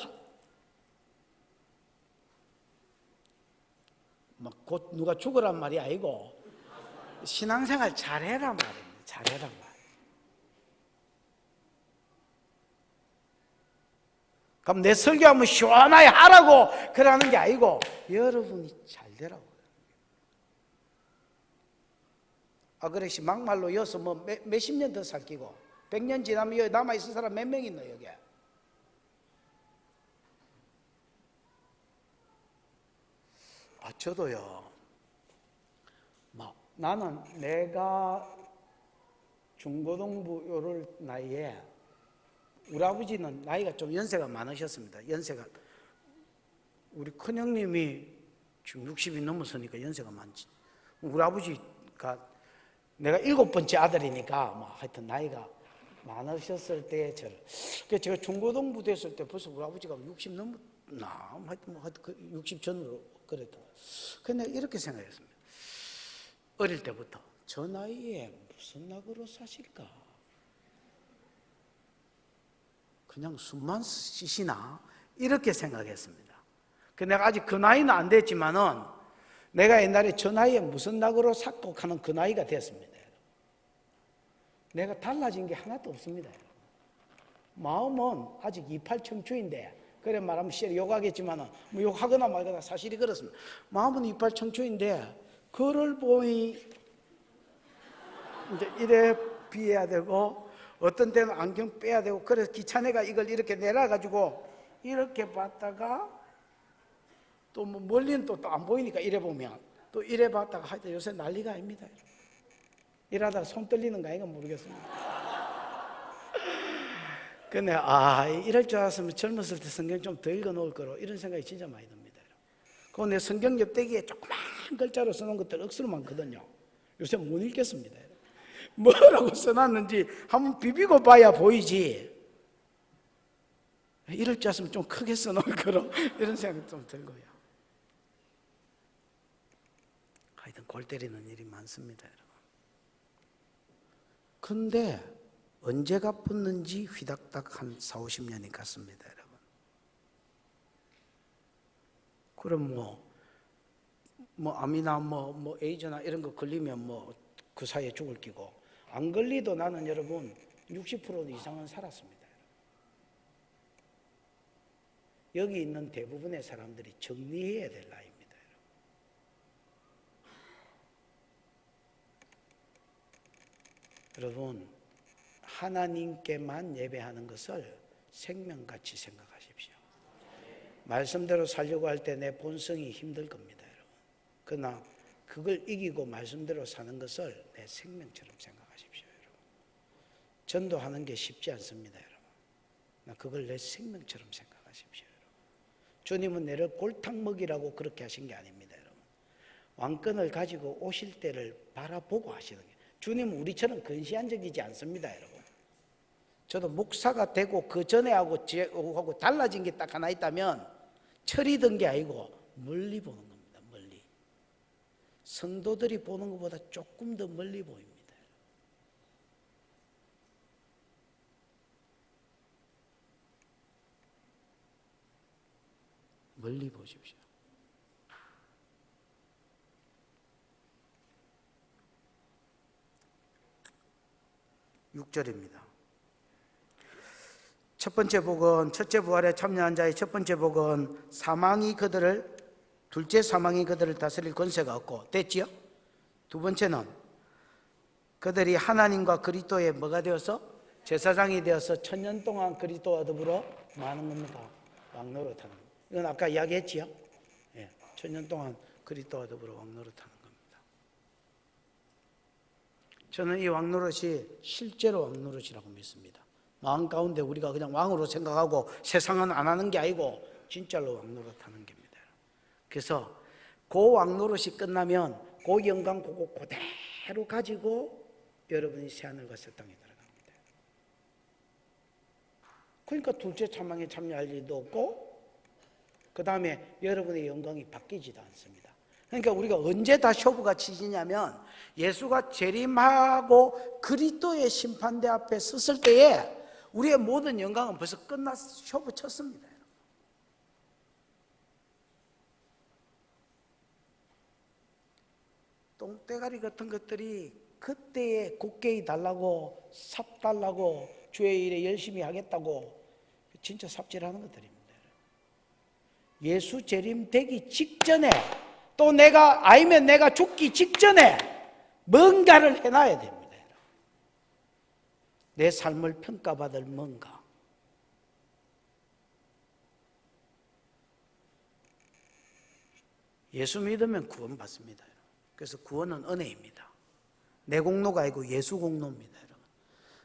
막 곧 누가 죽으란 말이 아니고 신앙생활 잘해라 말입니다. 잘해라 말. 그럼 내 설교하면 시원하게 하라고 그러는 게 아니고 여러분이 잘 되라고. 그릇이 막말로 이어서 뭐 몇십 년 더 살기고 100년 지나면 여기 남아있을 사람 몇 명 있노 여기? 저도요 막 나는 내가 중고등부 요럴 나이에 우리 아버지는 나이가 좀 연세가 많으셨습니다. 연세가 우리 큰형님이 지금 60이 넘었으니까 연세가 많지. 우리 아버지가 내가 7번째 아들이니까 뭐 하여튼 나이가 많으셨을 때 제가 중고등부 됐을 때 벌써 우리 아버지가 60 넘었나? 하여튼 60 전으로 그랬다. 근데 이렇게 생각했습니다. 어릴 때부터 저 나이에 무슨 낙으로 사실까? 그냥 숨만 쉬시나? 이렇게 생각했습니다. 내가 아직 그 나이는 안 됐지만은 내가 옛날에 저 나이에 무슨 낙으로 샀고 하는 그 나이가 됐습니다. 내가 달라진 게 하나도 없습니다. 마음은 아직 28 청초인데, 그래 말하면 욕하겠지만은 뭐 욕하거나 말거나 사실이 그렇습니다. 마음은 28 청초인데 그를 보니 이제 이래 비해야 되고 어떤 때는 안경 빼야 되고, 그래서 기차내가 이걸 이렇게 내려가지고 이렇게 봤다가 또 뭐 멀리는 또 안 보이니까 이래 보면 또 이래 봤다가 하여튼 요새 난리가 아닙니다. 이러다가 손 떨리는 거 아닌가 모르겠습니다. 근데 이럴 줄 알았으면 젊었을 때 성경 좀 더 읽어 놓을 거로, 이런 생각이 진짜 많이 듭니다. 그리고 내 성경 옆대기에 조그만 글자로 써놓은 것들 억수로 많거든요. 요새 못 읽겠습니다. 뭐라고 써놨는지 한번 비비고 봐야 보이지. 이럴 줄 알았으면 좀 크게 써놓을 거로, 이런 생각이 좀 들고요. 하여튼 골 때리는 일이 많습니다, 여러분. 근데 언제가 붙는지 휘닥닥 한 40-50년이 갔습니다, 여러분. 그럼 뭐 암이나 뭐 에이즈나 이런 거 걸리면 뭐 그 사이에 죽을 끼고, 안 걸리도 나는 여러분 60% 이상은 살았습니다. 여기 있는 대부분의 사람들이 정리해야 될 나이입니다. 여러분, 하나님께만 예배하는 것을 생명같이 생각하십시오. 말씀대로 살려고 할 때 내 본성이 힘들 겁니다, 여러분. 그러나 그걸 이기고 말씀대로 사는 것을 내 생명처럼 생각하십시오, 여러분. 전도하는 게 쉽지 않습니다, 여러분. 나 그걸 내 생명처럼 생각하십시오, 여러분. 주님은 내를 골탕 먹이라고 그렇게 하신 게 아닙니다, 여러분. 왕권을 가지고 오실 때를 바라보고 하시는 게. 주님은 우리처럼 근시안적이지 않습니다, 여러분. 저도 목사가 되고 그 전에 하고 달라진 게 딱 하나 있다면 철이 든 게 아니고 멀리 보는 겁니다. 멀리. 성도들이 보는 것보다 조금 더 멀리 보입니다. 멀리 보십시오. (6절입니다) 첫 번째 복은, 첫째 부활에 참여한 자의 첫 번째 복은 둘째 사망이 그들을 다스릴 권세가 없고, 됐지요? 두 번째는 그들이 하나님과 그리스도의 뭐가 되어서? 제사장이 되어서 1000년 동안 그리스도와 더불어 많은 겁니까? 왕노릇하는 겁니다. 이건 아까 이야기했지요? 1000년 동안 그리스도와 더불어 왕노릇하는 겁니다. 저는 이 왕노릇이 실제로 왕노릇이라고 믿습니다. 마음 가운데 우리가 그냥 왕으로 생각하고 세상은 안 하는 게 아니고 진짜로 왕노릇하는 겁니다. 그래서 그 왕노릇이 끝나면 그 영광 그거 그대로 가지고 여러분이 새하늘과 새 땅에 들어갑니다. 그러니까 둘째 사망에 참여할 일도 없고, 그 다음에 여러분의 영광이 바뀌지도 않습니다. 그러니까 우리가 언제 다 쇼부가 치지냐면, 예수가 재림하고 그리스도의 심판대 앞에 섰을 때에 우리의 모든 영광은 벌써 끝나서 쇼부 쳤습니다. 똥대가리 같은 것들이 그때에 곡괭이 달라고, 삽 달라고, 주의 일에 열심히 하겠다고 진짜 삽질하는 것들입니다. 예수 재림 되기 직전에, 또 내가 죽기 직전에 뭔가를 해놔야 됩니다. 내 삶을 평가받을 뭔가. 예수 믿으면 구원받습니다. 그래서 구원은 은혜입니다. 내 공로가 아니고 예수 공로입니다, 여러분.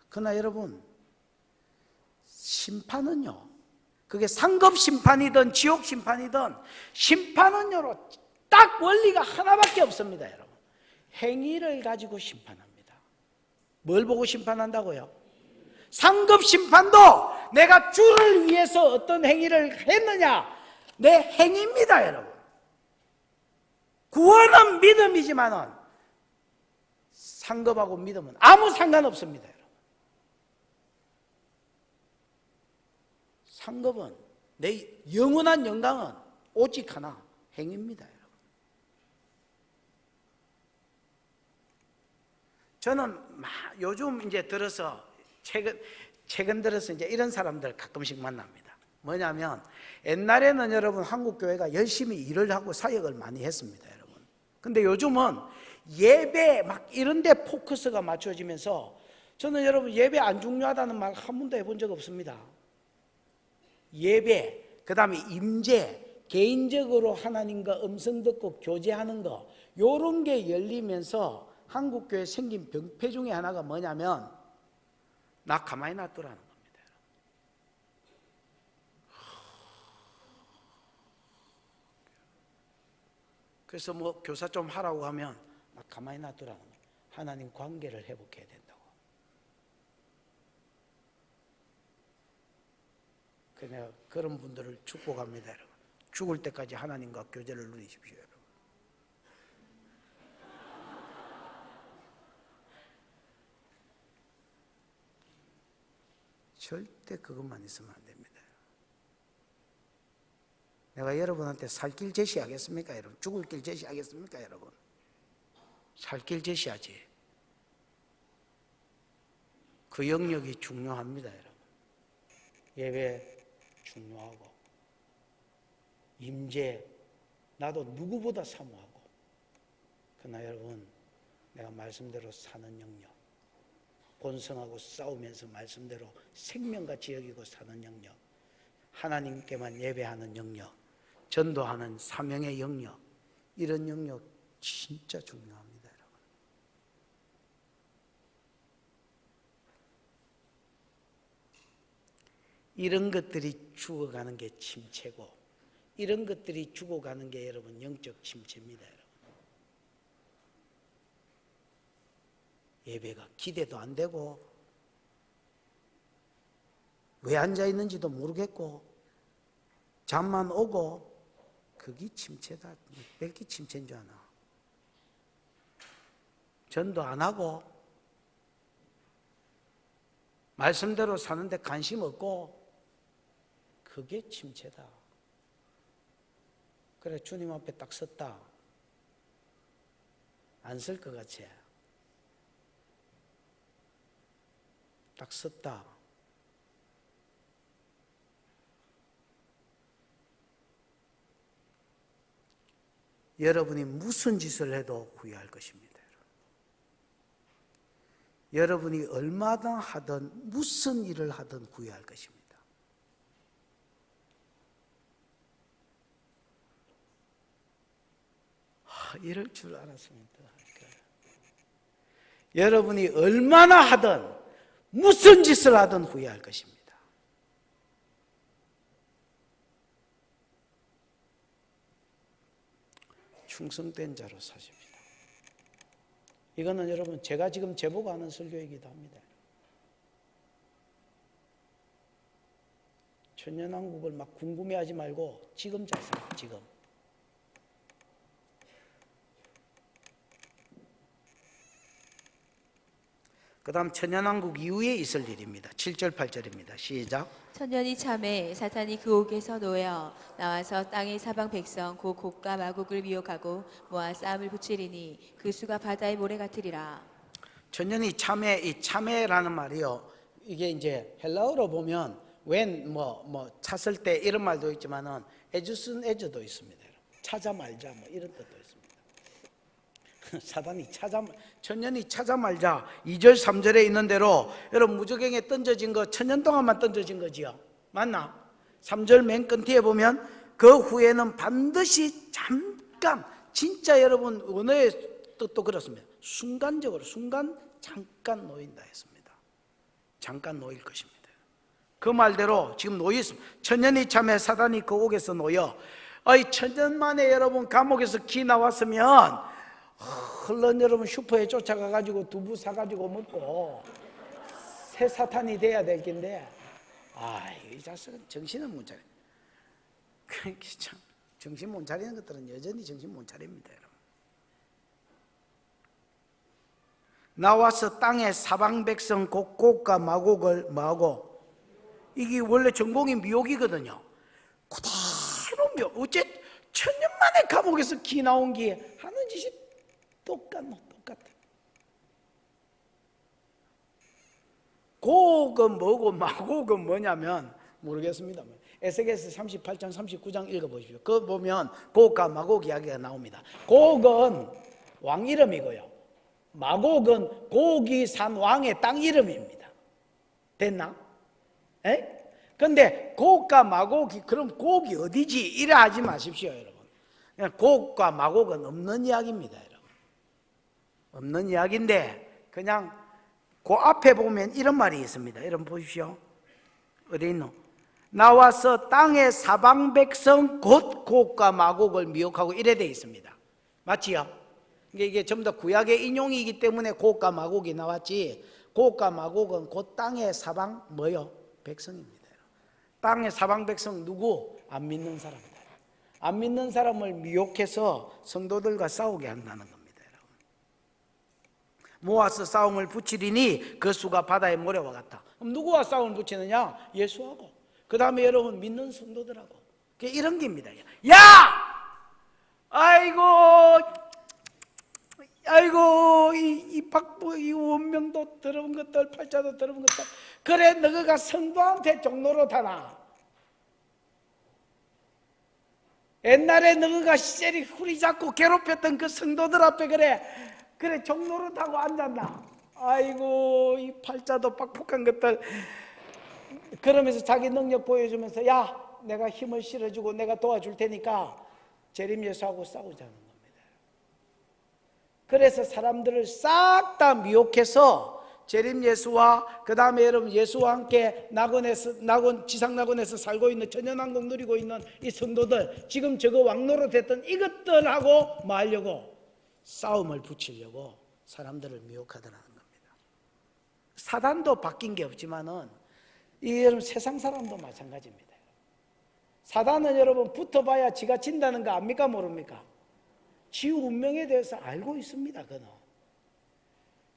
그러나 여러분, 심판은요, 그게 상급 심판이든 지옥 심판이든 심판은요, 딱 원리가 하나밖에 없습니다, 여러분. 행위를 가지고 심판합니다. 뭘 보고 심판한다고요? 상급 심판도 내가 주를 위해서 어떤 행위를 했느냐, 내 행위입니다, 여러분. 구원은 믿음이지만은 상급하고 믿음은 아무 상관없습니다, 여러분. 상급은 내 영원한 영광은 오직 하나, 행위입니다, 여러분. 저는 요즘 이제 들어서 최근 들어서 이제 이런 사람들 가끔씩 만납니다. 뭐냐면 옛날에는 여러분 한국 교회가 열심히 일을 하고 사역을 많이 했습니다, 여러분. 근데 요즘은 예배 막 이런 데 포커스가 맞춰지면서 저는 여러분 예배 안 중요하다는 말 한 번도 해본 적 없습니다. 예배, 그 다음에 임재, 개인적으로 하나님과 음성 듣고 교제하는 거, 요런 게 열리면서 한국교회에 생긴 병폐 중에 하나가 뭐냐면 나 가만히 놔두라는 겁니다. 그래서 뭐 교사 좀 하라고 하면 나 가만히 놔두라는 거예요. 하나님 관계를 회복해야 된다고. 그냥 그런 분들을 축복합니다, 여러분. 죽을 때까지 하나님과 교제를 누리십시오, 여러분. 절대 그것만 있으면 안 됩니다. 내가 여러분한테 살 길 제시하겠습니까, 여러분? 죽을 길 제시하겠습니까, 여러분? 살 길 제시하지. 그 영역이 중요합니다, 여러분. 예배 중요하고, 임재 나도 누구보다 사모하고. 그러나 여러분, 내가 말씀대로 사는 영역, 본성하고 싸우면서 말씀대로 생명같이 여기고 사는 영역, 하나님께만 예배하는 영역, 전도하는 사명의 영역, 이런 영역 진짜 중요합니다, 여러분. 이런 것들이 죽어가는 게 침체고, 이런 것들이 죽어가는 게 여러분 영적 침체입니다, 여러분. 예배가 기대도 안 되고 왜 앉아 있는지도 모르겠고 잠만 오고, 그게 침체다. 몇 개 침체인 줄 아나? 전도 안 하고 말씀대로 사는데 관심 없고, 그게 침체다. 그래, 주님 앞에 딱 섰다. 안 쓸 것 같지? 딱 섰다. 여러분이 무슨 짓을 해도 후회할 것입니다. 여러분이 얼마나 하든 무슨 일을 하든 후회할 것입니다. 이럴 줄 알았으면 더 할까요? 여러분이 얼마나 하든 무슨 짓을 하든 후회할 것입니다. 충성된 자로 사십시다. 이거는 여러분 제가 지금 제보가 하는 설교이기도 합니다. 천년왕국을 막 궁금해하지 말고 지금 잘 살아, 지금. 그 다음 천년왕국 이후에 있을 일입니다. 7절 8절입니다. 시작. 천년이 참에 사탄이 그 옥에서 놓여 나와서 땅의 사방 백성 곧 곡과 마곡을 미혹하고 모아 싸움을 붙이리니 그 수가 바다의 모래 같으리라. 천년이 참에, 이 참에라는 말이요, 이게 이제 헬라어로 보면 웬 찾을 때 이런 말도 있지만은 에주슨 에저도 있습니다. 찾아 말자 뭐 이런 뜻도 있습니다. 사단이 천년이 찾아 말자. 2절 3절에 있는 대로 여러분 무저갱에 던져진 거 천년 동안만 던져진 거지요. 맞나? 3절 맨 끝에 보면 그 후에는 반드시 잠깐, 진짜 여러분 언어의 뜻도 그렇습니다. 순간적으로 잠깐 놓인다 했습니다. 잠깐 놓일 것입니다. 그 말대로 지금 놓여 있습니다. 천년이 참에 사단이 그 옥에서 놓여, 천년 만에 여러분 감옥에서 기 나왔으면 얼른 여러분 슈퍼에 쫓아가 가지고 두부 사 가지고 먹고 새 사탄이 돼야 될 텐데, 이 자식은 정신은 못 차려. 그러니까 참 정신 못 차리는 것들은 여전히 정신 못 차립니다, 여러분. 나와서 땅의 사방 백성 곧 곡과 마곡을 뭐하고, 이게 원래 전공이 미혹이거든요. 그대로 미혹. 어째 천년 만에 감옥에서 기 나온 게 하는 짓이 똑같아. 곡은 뭐고 마곡은 뭐냐면 모르겠습니다. 에스겔서 38장 39장 읽어보십시오. 그거 보면 곡과 마곡 이야기가 나옵니다. 곡은 왕 이름이고요, 마곡은 곡이 산 왕의 땅 이름입니다. 됐나? 근데 곡과 마곡이, 그럼 곡이 어디지? 이래 하지 마십시오, 여러분. 그냥 곡과 마곡은 없는 이야기입니다, 여러분. 없는 이야기인데, 그냥 그 앞에 보면 이런 말이 있습니다. 여러분 보십시오. 어디 있노? 나와서 땅의 사방 백성 곧 곡과 마곡을 미혹하고, 이래 돼 있습니다. 맞지요? 이게 전부 다 구약의 인용이기 때문에 곡과 마곡이 나왔지, 곡과 마곡은 곧 땅의 사방 뭐요? 백성입니다. 땅의 사방 백성 누구? 안 믿는 사람이다. 안 믿는 사람을 미혹해서 성도들과 싸우게 한다는 겁니다, 여러분. 모아서 싸움을 붙이리니 그 수가 바다의 모래와 같다. 그럼 누구와 싸움을 붙이느냐? 예수하고, 그 다음에 여러분 믿는 성도들하고. 이런 게입니다. 야! 아이고 이 박부 이 원명도 들어본 것들, 팔자도 들어본 것들, 그래 너가 성도한테 종로로 타나? 옛날에 너가 시절이 후리 잡고 괴롭혔던 그 성도들 앞에 그래 종로로 타고 앉았나? 아이고 이 팔자도 빡폭한 것들, 그러면서 자기 능력 보여주면서, 야 내가 힘을 실어주고 내가 도와줄 테니까 재림 예수하고 싸우자는 겁니다. 그래서 사람들을 싹 다 미혹해서 재림 예수와 그 다음에 여러분 예수와 함께 지상 낙원에서 살고 있는, 천연왕국 누리고 있는 이 성도들, 지금 저거 왕노로 됐던 이것들하고 뭐 하려고? 싸움을 붙이려고 사람들을 미혹하더라는 겁니다. 사단도 바뀐 게 없지만은 이 여러분 세상 사람도 마찬가지입니다. 사단은 여러분 붙어봐야 지가 진다는 거 압니까 모릅니까? 지 운명에 대해서 알고 있습니다. 그는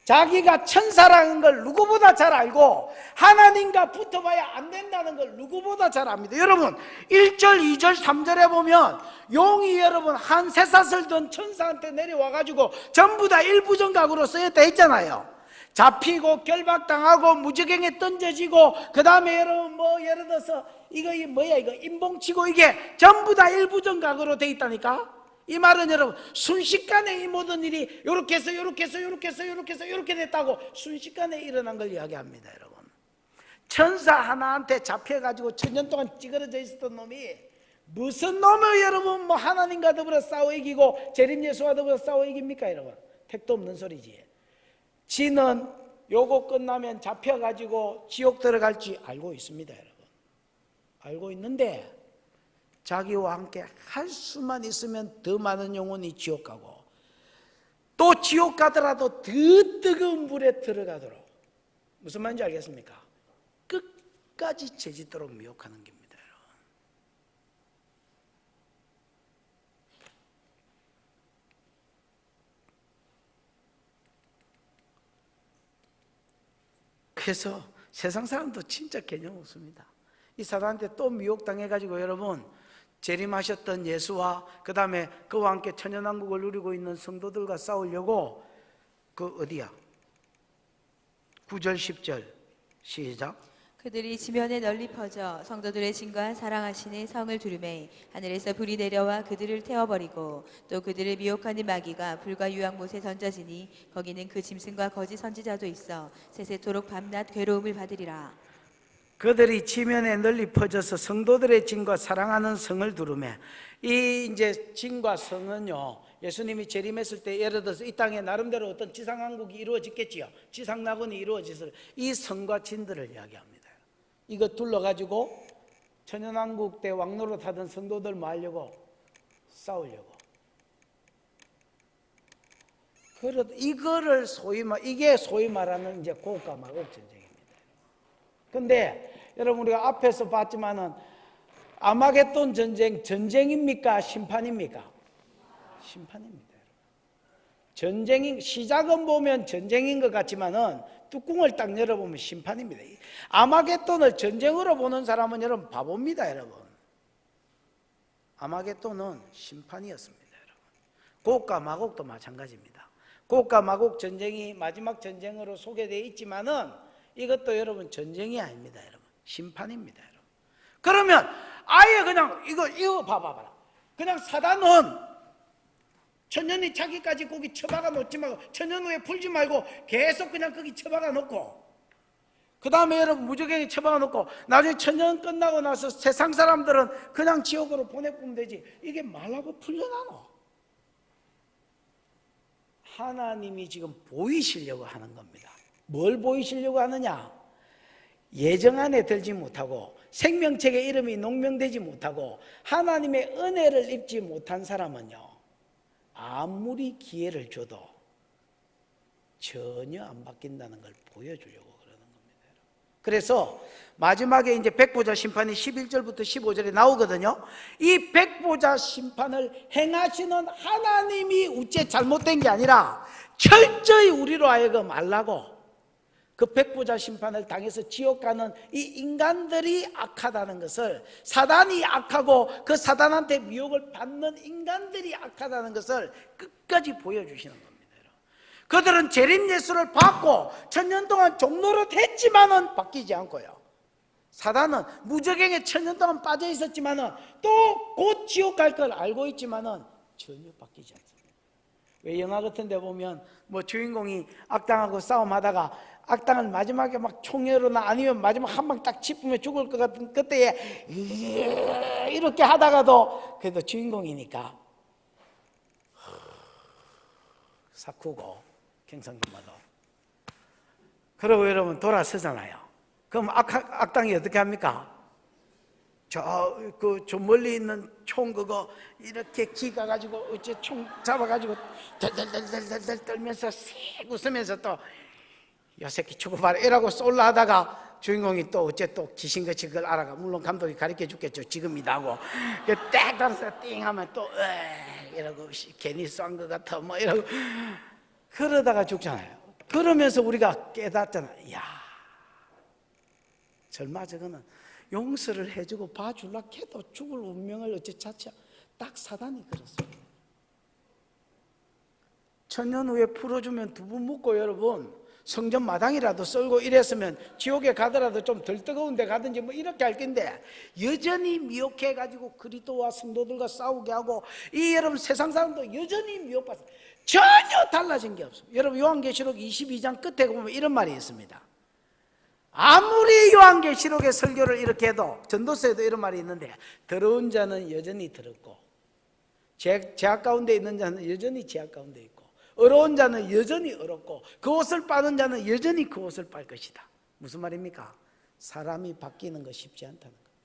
자기가 천사라는 걸 누구보다 잘 알고, 하나님과 붙어봐야 안 된다는 걸 누구보다 잘 압니다. 여러분 1절, 2절, 3절에 보면 용이 여러분 한 쇠사슬 든 천사한테 내려와가지고 전부 다 일부정각으로 쓰였다 했잖아요. 잡히고 결박당하고 무지경에 던져지고, 그 다음에 여러분 뭐 예를 들어서 이거 인봉치고, 이게 전부 다 일부정각으로 돼 있다니까. 이 말은 여러분 순식간에 이 모든 일이 이렇게 해서 이렇게 됐다고 순식간에 일어난 걸 이야기합니다. 여러분 천사 하나한테 잡혀가지고 천년 동안 찌그러져 있었던 놈이 무슨 놈을 여러분 뭐 하나님과 더불어 싸워 이기고 재림 예수와 더불어 싸워 이깁니까? 여러분 택도 없는 소리지. 지는 요거 끝나면 잡혀가지고 지옥 들어갈지 알고 있습니다. 여러분 알고 있는데 자기와 함께 할 수만 있으면 더 많은 영혼이 지옥 가고, 또 지옥 가더라도 더 뜨거운 물에 들어가도록, 무슨 말인지 알겠습니까? 끝까지 죄짓도록 미혹하는 겁니다. 그래서 세상 사람도 진짜 개념 없습니다. 이 사단한테 또 미혹당해가지고 여러분 재림하셨던 예수와 그 다음에 그와 함께 천연왕국을 누리고 있는 성도들과 싸우려고 어디야? 9절 10절 시작. 그들이 지면에 널리 퍼져 성도들의 진과 사랑하시는 성을 두르매 하늘에서 불이 내려와 그들을 태워버리고, 또 그들을 미혹하는 마귀가 불과 유황못에 던져지니 거기는 그 짐승과 거짓 선지자도 있어 세세토록 밤낮 괴로움을 받으리라. 그들이 지면에 널리 퍼져서 성도들의 진과 사랑하는 성을 두르매. 이 이제 진과 성은요, 예수님이 재림했을 때 예를 들어서 이 땅에 나름대로 어떤 지상왕국이 이루어졌겠지요. 지상낙원이 이루어져서 이 성과 진들을 이야기합니다. 이거 둘러가지고 천연왕국 때 왕노릇 하던 성도들 뭐 하려고? 싸우려고. 이거를 이게 소위 말하는 이제 고국과 마국 전쟁입니다. 근데 여러분 우리가 앞에서 봤지만은 아마겟돈 전쟁입니까? 심판입니까? 심판입니다. 시작은 보면 전쟁인 것 같지만은 뚜껑을 딱 열어보면 심판입니다. 아마겟돈을 전쟁으로 보는 사람은 여러분 바보입니다, 여러분. 아마겟돈은 심판이었습니다, 여러분. 고국과 마국도 마찬가지입니다. 고국과 마국 전쟁이 마지막 전쟁으로 소개되어 있지만은 이것도 여러분 전쟁이 아닙니다, 여러분. 심판입니다, 여러분. 그러면 아예 그냥 이거 봐봐라. 그냥 사단은 천년이 자기까지 거기 처박아 놓지 말고, 천년 후에 풀지 말고 계속 그냥 거기 처박아 놓고, 그 다음에 여러분 무적행에 처박아 놓고, 나중에 천년 끝나고 나서 세상 사람들은 그냥 지옥으로 보내보면 되지. 이게 말하고 풀려나노? 하나님이 지금 보이시려고 하는 겁니다. 뭘 보이시려고 하느냐? 예정 안에 들지 못하고 생명책의 이름이 농명되지 못하고 하나님의 은혜를 입지 못한 사람은요, 아무리 기회를 줘도 전혀 안 바뀐다는 걸 보여주려고 그러는 겁니다. 그래서 마지막에 이제 백보자 심판이 11절부터 15절에 나오거든요. 이 백보자 심판을 행하시는 하나님이 우째 잘못된 게 아니라 철저히 우리로 하여금 알라고, 그 백보자 심판을 당해서 지옥 가는 이 인간들이 악하다는 것을, 사단이 악하고 그 사단한테 미혹을 받는 인간들이 악하다는 것을 끝까지 보여주시는 겁니다. 그들은 재림 예수를 받고 천년 동안 종노릇 했지만은 바뀌지 않고요, 사단은 무적행에 천년 동안 빠져 있었지만은 또 곧 지옥 갈 걸 알고 있지만은 전혀 바뀌지 않습니다. 왜 영화 같은 데 보면 뭐 주인공이 악당하고 싸움하다가 악당을 마지막에 막 총으로나 아니면 마지막 한 방 딱 짚으면 죽을 것 같은 그때에 이렇게 하다가도 그래도 주인공이니까 사쿠고 경상도마다, 그러고 여러분 돌아서잖아요. 그럼 악당이 어떻게 합니까? 저 멀리 있는 총 그거 이렇게 기가 가지고 어째 총 잡아가지고 덜덜덜덜덜 떨면서 씩 웃으면서 또 야 새끼 죽어봐라 이라고 쏠라 하다가 주인공이 또 어째 또 귀신같이 그걸 알아가, 물론 감독이 가르쳐 줬겠죠, 지금이다 하고 딱 가서 띵 하면 또 이러고 괜히 쏜 것 같아 뭐 이러고 그러다가 죽잖아요. 그러면서 우리가 깨닫잖아요. 이야, 설마 저거는 용서를 해주고 봐줄라 해도 죽을 운명을 어째 자체 딱 사단이 그렇습니다. 천년 후에 풀어주면 두 분 묻고 여러분 성전 마당이라도 썰고 이랬으면 지옥에 가더라도 좀 덜 뜨거운 데 가든지 뭐 이렇게 할 텐데, 여전히 미혹해가지고 그리스도와 성도들과 싸우게 하고, 이 여러분 세상 사람도 여전히 미혹받습니다. 전혀 달라진 게 없습니다. 여러분 요한계시록 22장 끝에 보면 이런 말이 있습니다. 아무리 요한계시록의 설교를 이렇게 해도, 전도서에도 이런 말이 있는데, 더러운 자는 여전히 더럽고 죄악 가운데 있는 자는 여전히 죄악 가운데 있고, 어려운 자는 여전히 어렵고, 그 옷을 빠는 자는 여전히 그 옷을 빨 것이다. 무슨 말입니까? 사람이 바뀌는 거 쉽지 않다는 거예요.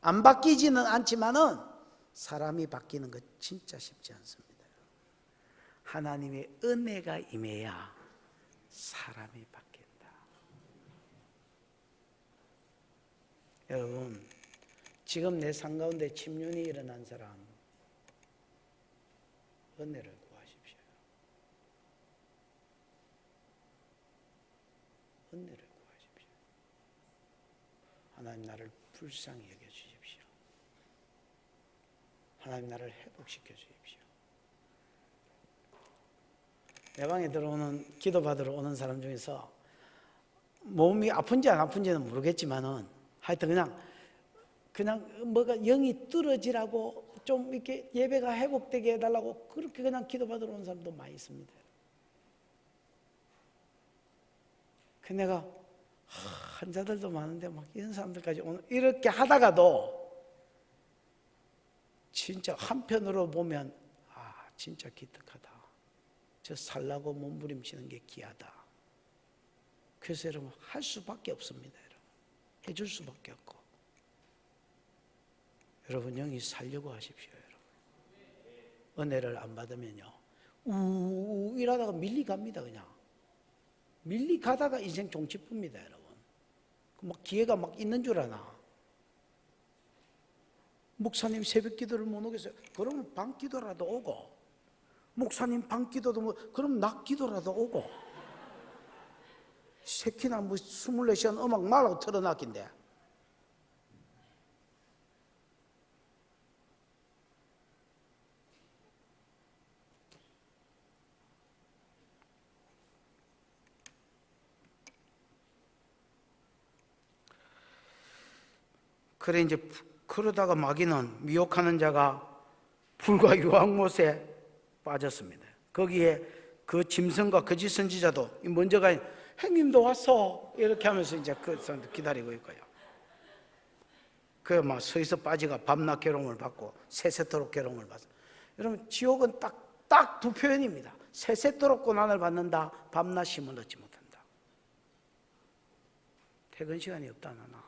안 바뀌지는 않지만은 사람이 바뀌는 거 진짜 쉽지 않습니다. 하나님의 은혜가 임해야 사람이 바뀐다. 여러분 지금 내 삶 가운데 침륜이 일어난 사람, 은혜를 구하십시오. 은혜를 구하십시오. 하나님 나를 불쌍히 여겨주십시오. 하나님 나를 회복시켜 주십시오. 내 방에 들어오는, 기도 받으러 오는 사람 중에서 몸이 아픈지 안 아픈지는 모르겠지만은 하여튼 그냥 뭐가 영이 뚫어지라고 좀 이렇게 예배가 회복되게 해달라고 그렇게 그냥 기도 받으러 오는 사람도 많이 있습니다. 그 내가 환자들도 많은데 막 이런 사람들까지 오늘 이렇게 하다가도 진짜 한편으로 보면 진짜 기특하다. 저 살라고 몸부림치는 게 귀하다. 그래서 여러분 할 수밖에 없습니다. 여러분 해줄 수밖에 없고, 여러분 영이 살려고 하십시오. 여러분 은혜를 안 받으면요 우 이러다가 밀리 갑니다. 그냥 밀리 가다가 인생 종치쁩니다. 여러분 막 기회가 막 있는 줄 아나. 목사님 새벽 기도를 못 오겠어요. 그러면 밤 기도라도 오고, 목사님 밤 기도도 뭐 그럼 낮 기도라도 오고, 새끼나 뭐 24시간 음악 말하고 틀어놨긴데. 그래 이제 그러다가 마귀는 미혹하는 자가 불과 유황못에 빠졌습니다. 거기에 그 짐승과 거짓 선지자도 먼저가 형님도 왔어 이렇게 하면서 이제 그 사람들 기다리고 있고요. 그 막 서서 빠지가 밤낮 괴로움을 받고 새새토록 괴로움을 받습니다. 여러분 지옥은 딱 두 표현입니다. 새새토록 고난을 받는다, 밤낮 쉼을 얻지 못한다. 퇴근 시간이 없다 나나.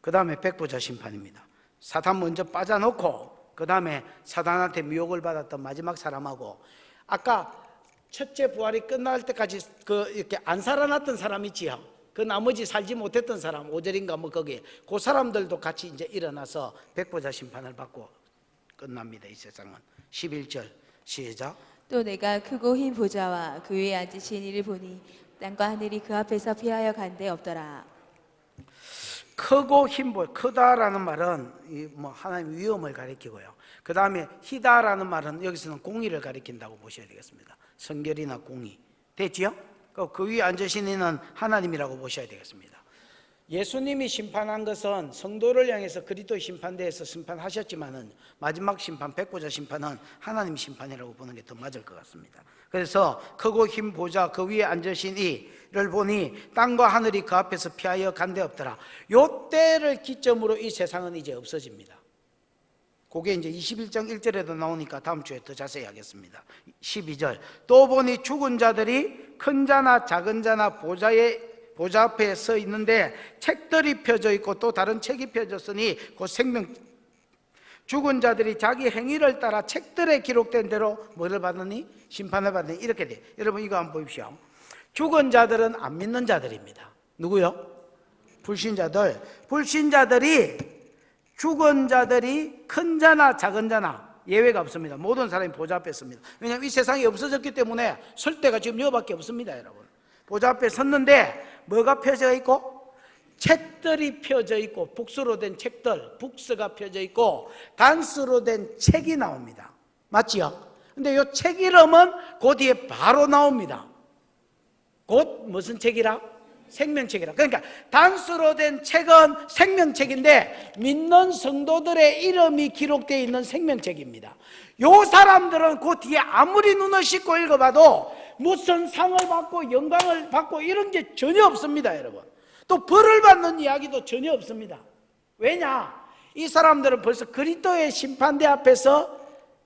그 다음에 백보자 심판입니다. 사탄 먼저 빠져놓고 그 다음에 사탄한테 미혹을 받았던 마지막 사람하고, 아까 첫째 부활이 끝날 때까지 이렇게 안 살아났던 사람 있지요. 그 나머지 살지 못했던 사람 5절인가 뭐 거기에 그 사람들도 같이 이제 일어나서 백보자 심판을 받고 끝납니다. 이 세상은. 11절 시작. 또 내가 크고 흰 보좌와 그 위에 앉으신 이를 보니 땅과 하늘이 그 앞에서 피하여 간데 없더라. 크고 흰 보좌, 크다라는 말은 뭐 하나님의 위엄을 가리키고요. 그 다음에 희다라는 말은 여기서는 공의를 가리킨다고 보셔야 되겠습니다. 성결이나 공의 됐지요? 그 위에 앉으신 이는 하나님이라고 보셔야 되겠습니다. 예수님이 심판한 것은 성도를 향해서 그리스도의 심판대에서 심판하셨지만은 마지막 심판, 백보자 심판은 하나님 심판이라고 보는 게 더 맞을 것 같습니다. 그래서 크고 흰 보좌 그 위에 앉으신 이를 보니 땅과 하늘이 그 앞에서 피하여 간데 없더라. 요 때를 기점으로 이 세상은 이제 없어집니다. 그게 이제 21장 1절에도 나오니까 다음 주에 더 자세히 하겠습니다. 12절. 또 보니 죽은 자들이 큰 자나 작은 자나 보좌 앞에 서 있는데 책들이 펴져 있고 또 다른 책이 펴졌으니 그 생명. 죽은 자들이 자기 행위를 따라 책들에 기록된 대로 뭐를 받으니? 심판을 받으니. 이렇게 돼. 여러분 이거 한번 보십시오. 죽은 자들은 안 믿는 자들입니다. 누구요? 불신자들. 불신자들이 죽은 자들이 큰 자나 작은 자나 예외가 없습니다. 모든 사람이 보좌 앞에 섭니다. 왜냐하면 이 세상이 없어졌기 때문에 설 데가 지금 여기밖에 없습니다. 여러분 보좌 앞에 섰는데 뭐가 펴져 있고? 책들이 펴져 있고, 북스로 된 책들, 북스가 펴져 있고 단스로 된 책이 나옵니다. 맞지요? 근데 이 책 이름은 그 뒤에 바로 나옵니다. 곧 무슨 책이라? 생명책이라. 그러니까 단수로 된 책은 생명책인데 믿는 성도들의 이름이 기록되어 있는 생명책입니다. 요 사람들은 그 뒤에 아무리 눈을 씻고 읽어봐도 무슨 상을 받고 영광을 받고 이런 게 전혀 없습니다. 여러분 또 벌을 받는 이야기도 전혀 없습니다. 왜냐? 이 사람들은 벌써 그리스도의 심판대 앞에서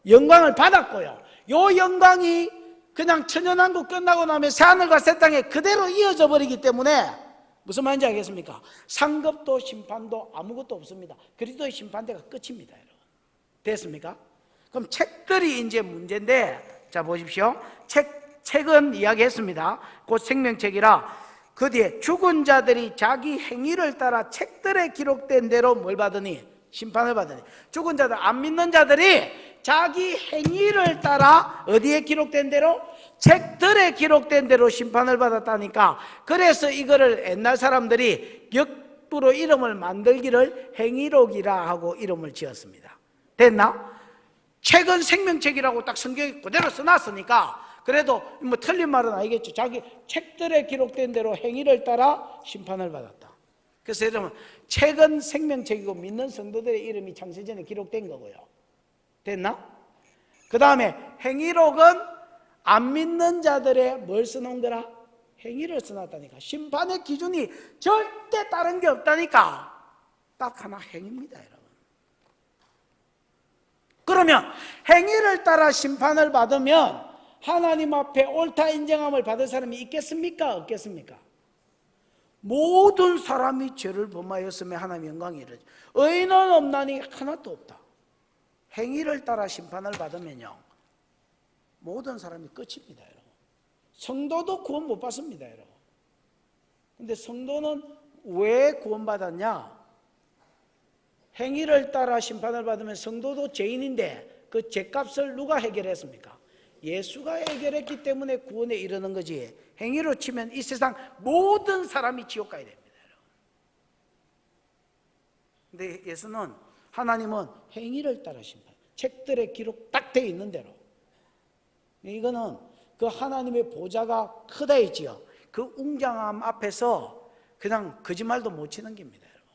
영광을 받았고요, 요 영광이 그냥 천연왕국 끝나고 나면 새하늘과 새 땅에 그대로 이어져 버리기 때문에 무슨 말인지 알겠습니까? 상급도 심판도 아무것도 없습니다. 그리스도의 심판대가 끝입니다. 여러분 됐습니까? 그럼 책들이 이제 문제인데, 자 보십시오. 책은 이야기했습니다. 곧 생명책이라. 그 뒤에 죽은 자들이 자기 행위를 따라 책들에 기록된 대로 뭘 받으니? 심판을 받으니. 죽은 자들, 안 믿는 자들이 자기 행위를 따라 어디에 기록된 대로? 책들에 기록된 대로 심판을 받았다니까. 그래서 이거를 옛날 사람들이 역부로 이름을 만들기를 행위록이라 하고 이름을 지었습니다. 됐나? 책은 생명책이라고 딱 성경에 그대로 써놨으니까 그래도 뭐 틀린 말은 아니겠죠. 자기 책들에 기록된 대로 행위를 따라 심판을 받았다. 그래서 여러분 책은 생명책이고 믿는 성도들의 이름이 창세전에 기록된 거고요. 됐나? 그 다음에 행위록은 안 믿는 자들의 뭘 써놓은 거라? 행위를 써놨다니까. 심판의 기준이 절대 다른 게 없다니까. 딱 하나, 행위입니다, 여러분. 그러면 행위를 따라 심판을 받으면 하나님 앞에 옳다 인정함을 받을 사람이 있겠습니까? 없겠습니까? 모든 사람이 죄를 범하였음에 하나님의 영광이 이르지 의인은 없나니 하나도 없다. 행위를 따라 심판을 받으면요, 모든 사람이 끝입니다, 여러분. 성도도 구원 못 받습니다, 여러분. 근데 성도는 왜 구원받았냐? 행위를 따라 심판을 받으면 성도도 죄인인데 그 죄값을 누가 해결했습니까? 예수가 해결했기 때문에 구원에 이르는 거지. 행위로 치면 이 세상 모든 사람이 지옥 가야 됩니다, 여러분. 근데 예수는, 하나님은 행위를 따라 심판, 책들에 기록 딱 되어 있는 대로. 이거는 그 하나님의 보좌가 크다 했지요. 그 웅장함 앞에서 그냥 거짓말도 못 치는 겁니다, 여러분.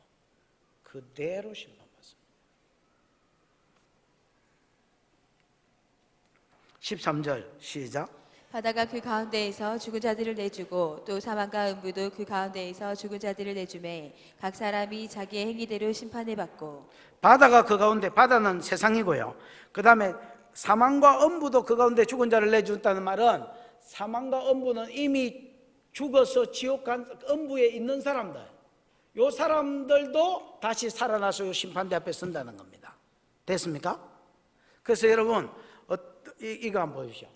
그대로 심판받습니다. 13절 시작. 바다가 그 가운데에서 죽은 자들을 내주고 또 사망과 음부도 그 가운데에서 죽은 자들을 내주매 각 사람이 자기의 행위대로 심판을 받고. 바다가 그 가운데, 바다는 세상이고요. 그 다음에 사망과 음부도 그 가운데 죽은 자를 내준다는 말은, 사망과 음부는 이미 죽어서 지옥 간 음부에 있는 사람들, 요 사람들도 다시 살아나서 요 심판대 앞에 선다는 겁니다. 됐습니까? 그래서 여러분, 이거 한번 보십시오.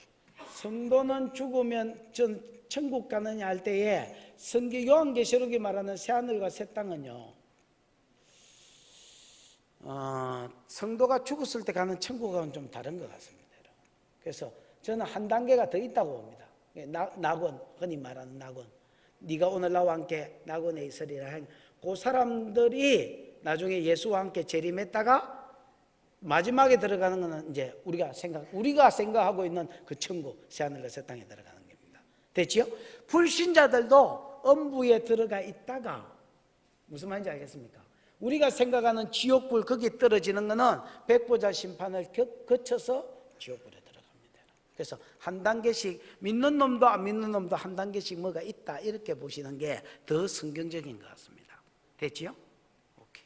성도는 죽으면 전 천국 가느냐 할 때에 성경 요한계시록이 말하는 새하늘과 새 땅은요, 성도가 죽었을 때 가는 천국하고는 좀 다른 것 같습니다. 그래서 저는 한 단계가 더 있다고 봅니다. 낙원, 흔히 말하는 낙원, 네가 오늘 나와 함께 낙원에 있으리라. 그 사람들이 나중에 예수와 함께 재림했다가 마지막에 들어가는 것은 이제 우리가 생각하고 있는 그 천국, 새하늘과 새 땅에 들어가는 겁니다. 됐지요? 불신자들도 음부에 들어가 있다가, 무슨 말인지 알겠습니까? 우리가 생각하는 지옥불, 거기 떨어지는 것은 백보자 심판을 거쳐서 지옥불에 들어갑니다. 그래서 한 단계씩, 믿는 놈도 안 믿는 놈도 한 단계씩 뭐가 있다, 이렇게 보시는 게 더 성경적인 것 같습니다. 됐지요? 오케이.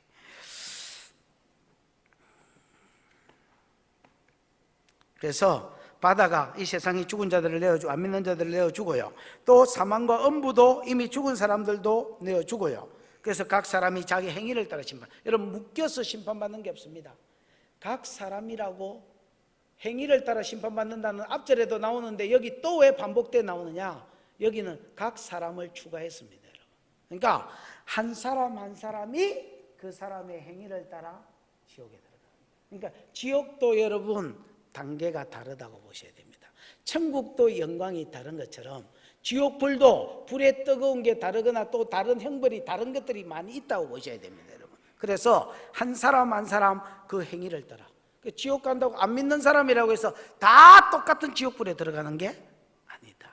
그래서 바다가 이 세상이 죽은 자들을 내어주고 안 믿는 자들을 내어주고요, 또 사망과 음부도 이미 죽은 사람들도 내어주고요. 그래서 각 사람이 자기 행위를 따라 심판. 여러분, 묶여서 심판받는 게 없습니다. 각 사람이라고 행위를 따라 심판받는다는 앞절에도 나오는데 여기 또 왜 반복돼 나오느냐? 여기는 각 사람을 추가했습니다, 여러분. 그러니까 한 사람 한 사람이 그 사람의 행위를 따라 지옥에 들어갑니다. 그러니까 지옥도 여러분 단계가 다르다고 보셔야 됩니다. 천국도 영광이 다른 것처럼 지옥불도 불에 뜨거운 게 다르거나 또 다른 형벌이 다른 것들이 많이 있다고 보셔야 됩니다, 여러분. 그래서 한 사람 한 사람 그 행위를 따라, 지옥 간다고 안 믿는 사람이라고 해서 다 똑같은 지옥불에 들어가는 게 아니다.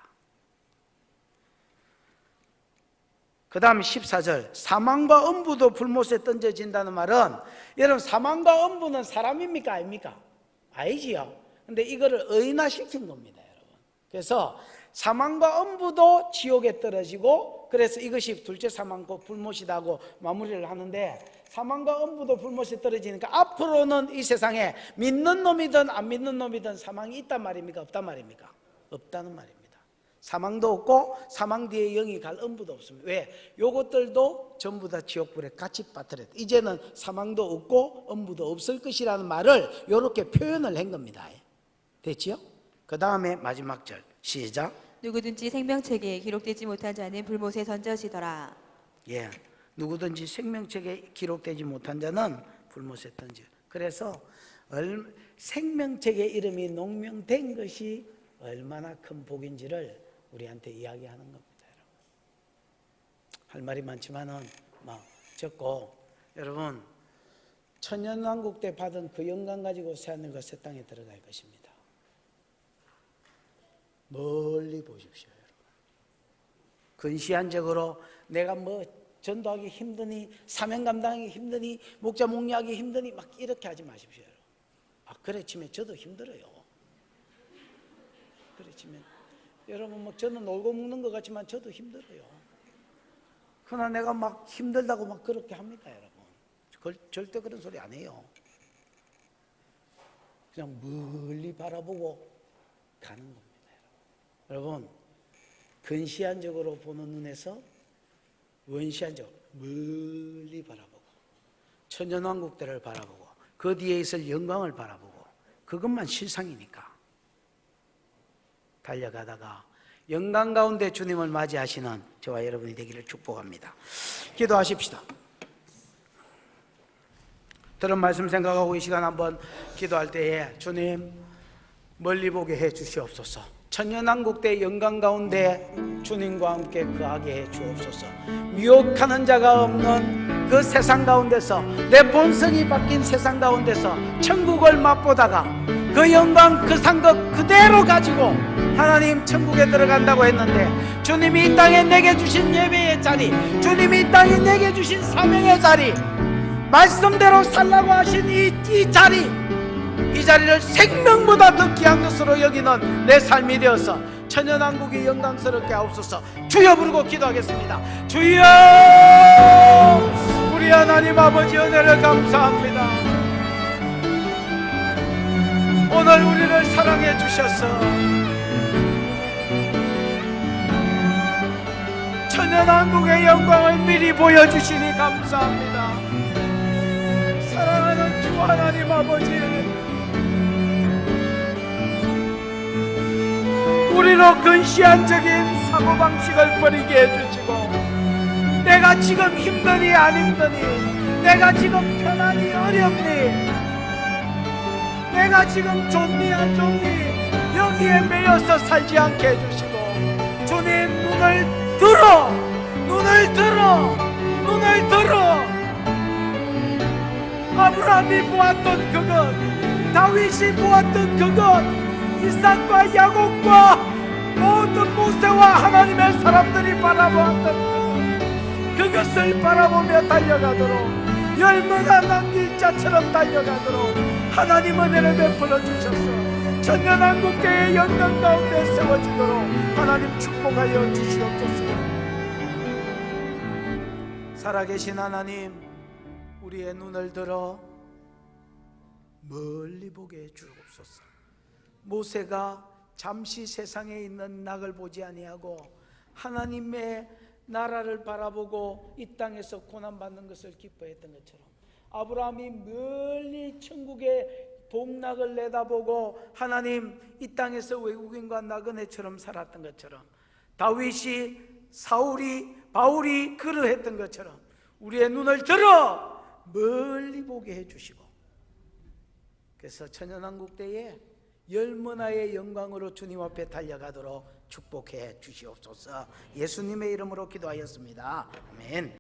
그 다음 14절, 사망과 음부도 불못에 던져진다는 말은, 여러분 사망과 음부는 사람입니까 아닙니까? 아니지요. 근데 이거를 의인화시킨 겁니다, 여러분. 그래서 사망과 음부도 지옥에 떨어지고, 그래서 이것이 둘째 사망과 불못이라고 마무리를 하는데, 사망과 음부도 불못에 떨어지니까 앞으로는 이 세상에 믿는 놈이든 안 믿는 놈이든 사망이 있단 말입니까 없단 말입니까? 없다는 말입니다. 사망도 없고 사망 뒤에 영이 갈 음부도 없습니다. 왜? 요것들도 전부 다 지옥불에 같이 빠뜨렸다. 이제는 사망도 없고 음부도 없을 것이라는 말을 이렇게 표현을 한 겁니다. 됐지요? 그 다음에 마지막 절 시작. 누구든지 생명책에 기록되지 못한 자는 불못에 던져지더라. 예, 누구든지 생명책에 기록되지 못한 자는 불못에 던져. 그래서 생명책에 이름이 농명된 것이 얼마나 큰 복인지를 우리한테 이야기하는 겁니다, 여러분. 할 말이 많지만은 막 적고, 여러분 천년왕국 때 받은 그 영광 가지고 새하늘과 새 땅에 들어갈 것입니다. 멀리 보십시오, 여러분. 근시안적으로 내가 뭐 전도하기 힘드니, 사명 감당하기 힘드니, 목자 목리하기 힘드니 막 이렇게 하지 마십시오, 여러분. 그래 치면 저도 힘들어요. 그래 치면 여러분 막 저는 놀고 먹는 것 같지만 저도 힘들어요. 그러나 내가 막 힘들다고 막 그렇게 합니다, 여러분. 절대 그런 소리 안 해요. 그냥 멀리 바라보고 가는 겁니다, 여러분. 근시안적으로 보는 눈에서 원시안적으로 멀리 바라보고 천년왕국대를 바라보고 그 뒤에 있을 영광을 바라보고 그것만 실상이니까 달려가다가 영광 가운데 주님을 맞이하시는 저와 여러분이 되기를 축복합니다. 기도하십시다. 들은 말씀 생각하고 이 시간 한번 기도할 때에 주님 멀리 보게 해 주시옵소서. 천년왕국대 영광 가운데 주님과 함께 거하게 해 주옵소서. 미혹하는 자가 없는 그 세상 가운데서 내 본성이 바뀐 세상 가운데서 천국을 맛보다가 그 영광 그 상급 그대로 가지고 하나님 천국에 들어간다고 했는데 주님이 이 땅에 내게 주신 예배의 자리, 주님이 이 땅에 내게 주신 사명의 자리, 말씀대로 살라고 하신 이 자리, 이 자리를 생명보다 더 귀한 것으로 여기는 내 삶이 되어서 천년왕국이 영광스럽게 하옵소서. 주여 부르고 기도하겠습니다. 주여, 우리 하나님 아버지 은혜를 감사합니다. 오늘 우리를 사랑해 주셔서 천년왕국의 영광을 미리 보여주시니 감사합니다. 사랑하는 주 하나님 아버지, 우리로 근시안적인 사고방식을 버리게 해주시고 내가 지금 힘드니 안 힘드니, 내가 지금 편하니 어렵니, 내가 지금 좋니 안 좋니 여기에 매여서 살지 않게 해주시고 주님 눈을 들어 아브라함이 보았던 그것, 다윗이 보았던 그것, 이삭과 야곱과 모든 모세와 하나님의 사람들이 바라보았던 그것을 바라보며 달려가도록 열매가 남길 자처럼 달려가도록 하나님 은혜를 베풀어 주셔서 천년왕국대의 영광 가운데 세워지도록 하나님 축복하여 주시옵소서. 살아계신 하나님, 우리의 눈을 들어 멀리 보게 해 주옵소서. 모세가 잠시 세상에 있는 낙을 보지 아니하고 하나님의 나라를 바라보고 이 땅에서 고난받는 것을 기뻐했던 것처럼, 아브라함이 멀리 천국의 복락을 내다보고 하나님 이 땅에서 외국인과 나그네처럼 살았던 것처럼, 다윗이 바울이 그러했던 것처럼 우리의 눈을 들어 멀리 보게 해주시고, 그래서 천년왕국 때에 열문화의 영광으로 주님 앞에 달려가도록 축복해 주시옵소서. 예수님의 이름으로 기도하였습니다. 아멘.